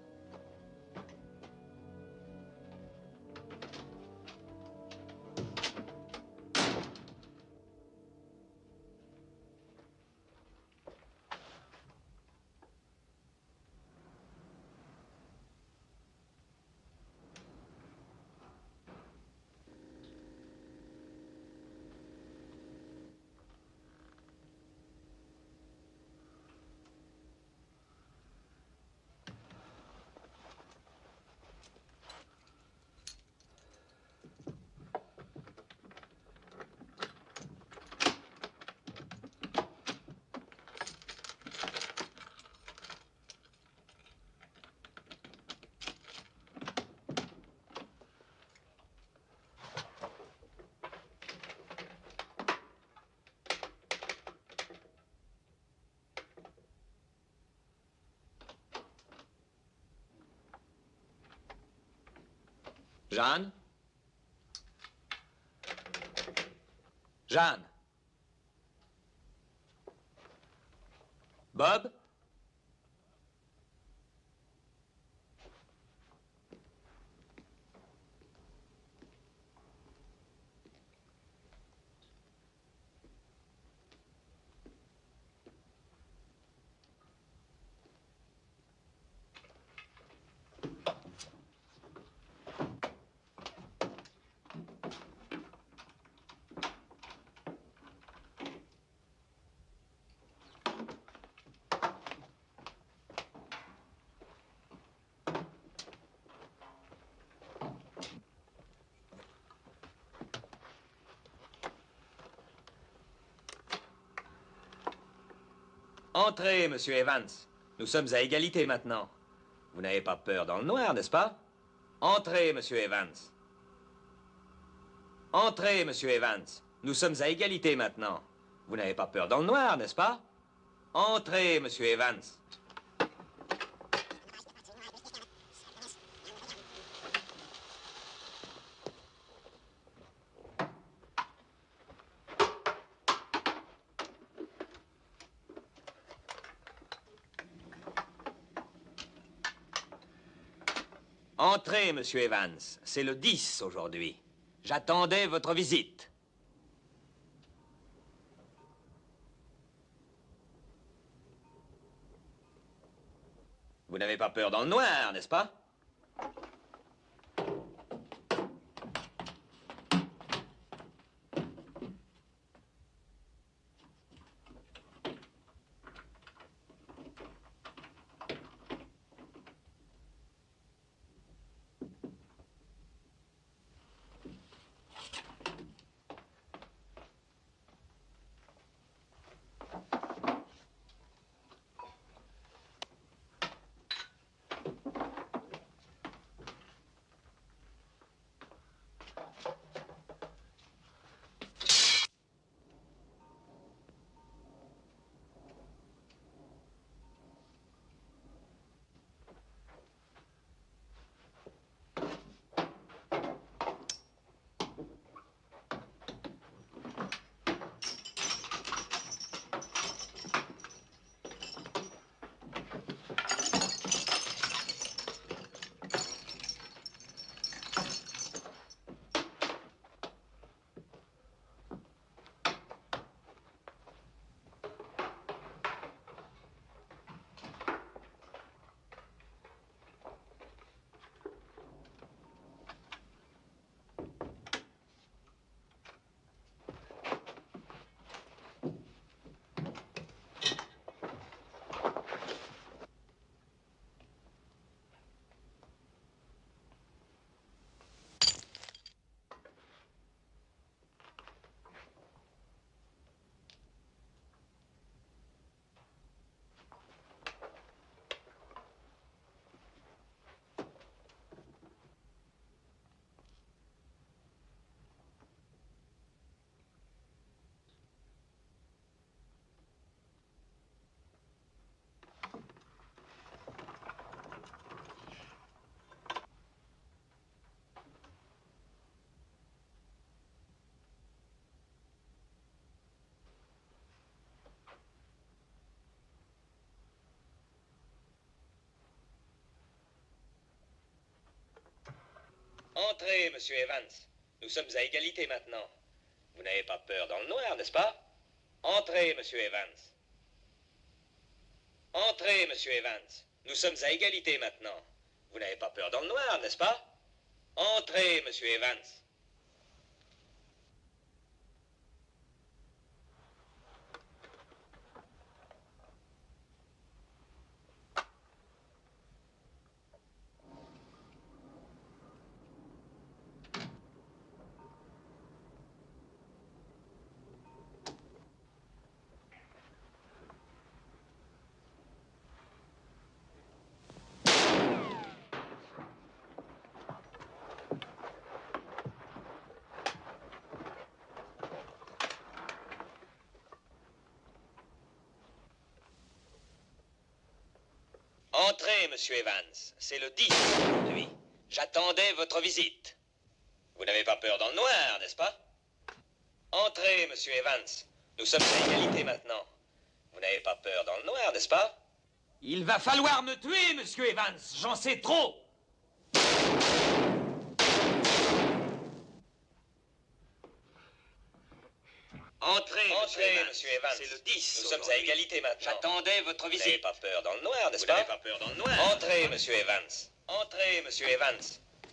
Jeanne? Jeanne? Bob? Entrez, monsieur Evans. Nous sommes à égalité maintenant. Vous n'avez pas peur dans le noir, n'est-ce pas? Entrez, monsieur Evans. Entrez, monsieur Evans. Nous sommes à égalité maintenant. Vous n'avez pas peur dans le noir, n'est-ce pas? Entrez, monsieur Evans. Entrez, monsieur Evans. C'est le 10 aujourd'hui. J'attendais votre visite. Vous n'avez pas peur dans le noir, n'est-ce pas? Entrez, monsieur Evans. Nous sommes à égalité maintenant. Vous n'avez pas peur dans le noir, n'est-ce pas? Entrez, monsieur Evans. Entrez, monsieur Evans. Nous sommes à égalité maintenant. Vous n'avez pas peur dans le noir, n'est-ce pas? Entrez, monsieur Evans. Entrez, monsieur Evans. C'est le 10 aujourd'hui. J'attendais votre visite. Vous n'avez pas peur dans le noir, n'est-ce pas? Entrez, monsieur Evans. Nous sommes à égalité maintenant. Vous n'avez pas peur dans le noir, n'est-ce pas? Il va falloir me tuer, monsieur Evans. J'en sais trop. Entrez, monsieur Evans. C'est le 10. Nous sommes à égalité maintenant. J'attendais votre visite. Vous n'avez pas peur dans le noir, n'est-ce pas? Vous n'avez pas peur dans le noir. Entrez, monsieur Evans. Entrez, monsieur Evans.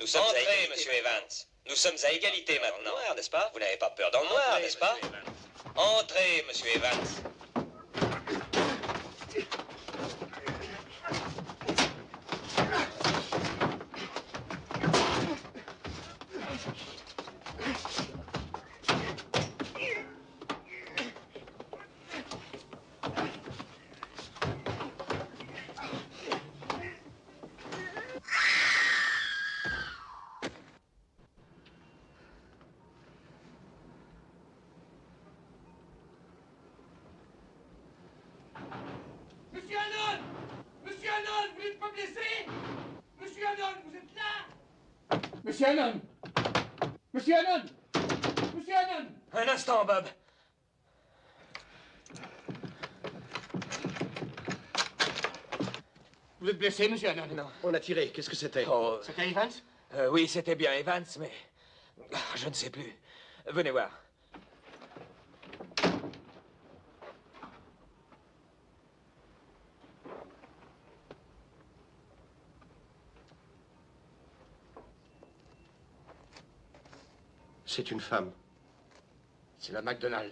Nous sommes à égalité, monsieur Evans. Nous sommes à égalité maintenant, n'est-ce pas? Vous n'avez pas peur dans le noir, n'est-ce pas? Entrez, monsieur Evans. Monsieur Hannon! Monsieur Hannon, vous n'êtes pas blessé? Monsieur Hannon, vous êtes là? Monsieur Hannon! Monsieur Hannon! Monsieur Hannon! Un instant, Bob. Vous êtes blessé, monsieur Hannon? Non. On a tiré. Qu'est-ce que c'était? Oh, C'était Evans? oui, c'était bien Evans, mais... je ne sais plus. Venez voir. C'est une femme. C'est la McDonald.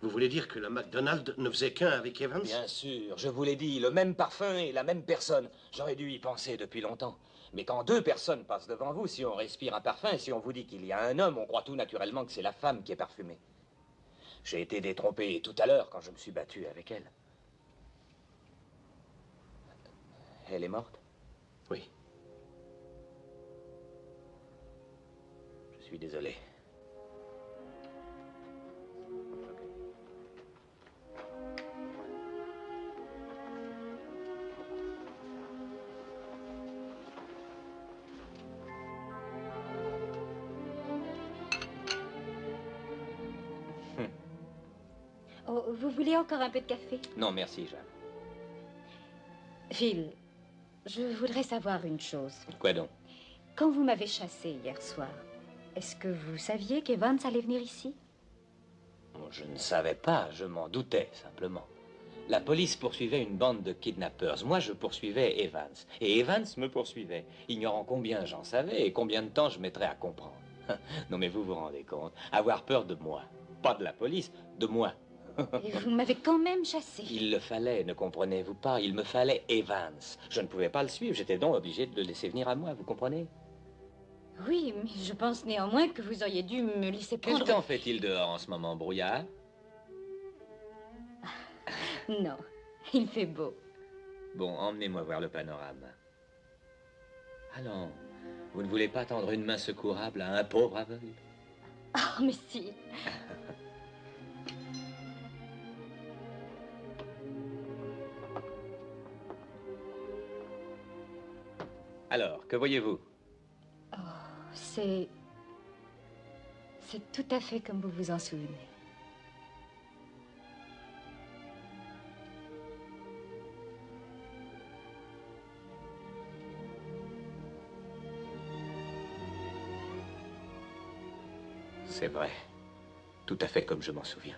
Vous voulez dire que la McDonald ne faisait qu'un avec Evans? Bien sûr, je vous l'ai dit, le même parfum et la même personne. J'aurais dû y penser depuis longtemps. Mais quand deux personnes passent devant vous, si on respire un parfum et si on vous dit qu'il y a un homme, on croit tout naturellement que c'est la femme qui est parfumée. J'ai été détrompé tout à l'heure quand je me suis battu avec elle. Elle est morte? Oui. Je suis désolé. Oh, vous voulez encore un peu de café? Non, merci, Jeanne. Phil, je voudrais savoir une chose. Quoi donc? Quand vous m'avez chassé hier soir, est-ce que vous saviez qu'Evans allait venir ici? Je ne savais pas, je m'en doutais, simplement. La police poursuivait une bande de kidnappers. Moi, je poursuivais Evans. Et Evans me poursuivait, ignorant combien j'en savais et combien de temps je mettrais à comprendre. Non, mais vous vous rendez compte, avoir peur de moi. Pas de la police, de moi. Et vous m'avez quand même chassé. Il le fallait, ne comprenez-vous pas? Il me fallait Evans. Je ne pouvais pas le suivre, j'étais donc obligé de le laisser venir à moi, vous comprenez? Oui, mais je pense néanmoins que vous auriez dû me laisser prendre... Quel temps fait-il dehors en ce moment, brouillard? Non, il fait beau. Bon, emmenez-moi voir le panorama. Ah non, vous ne voulez pas tendre une main secourable à un pauvre aveugle? Oh, mais si. Alors, que voyez-vous? Oh, c'est tout à fait comme vous vous en souvenez. C'est vrai. Tout à fait comme je m'en souviens.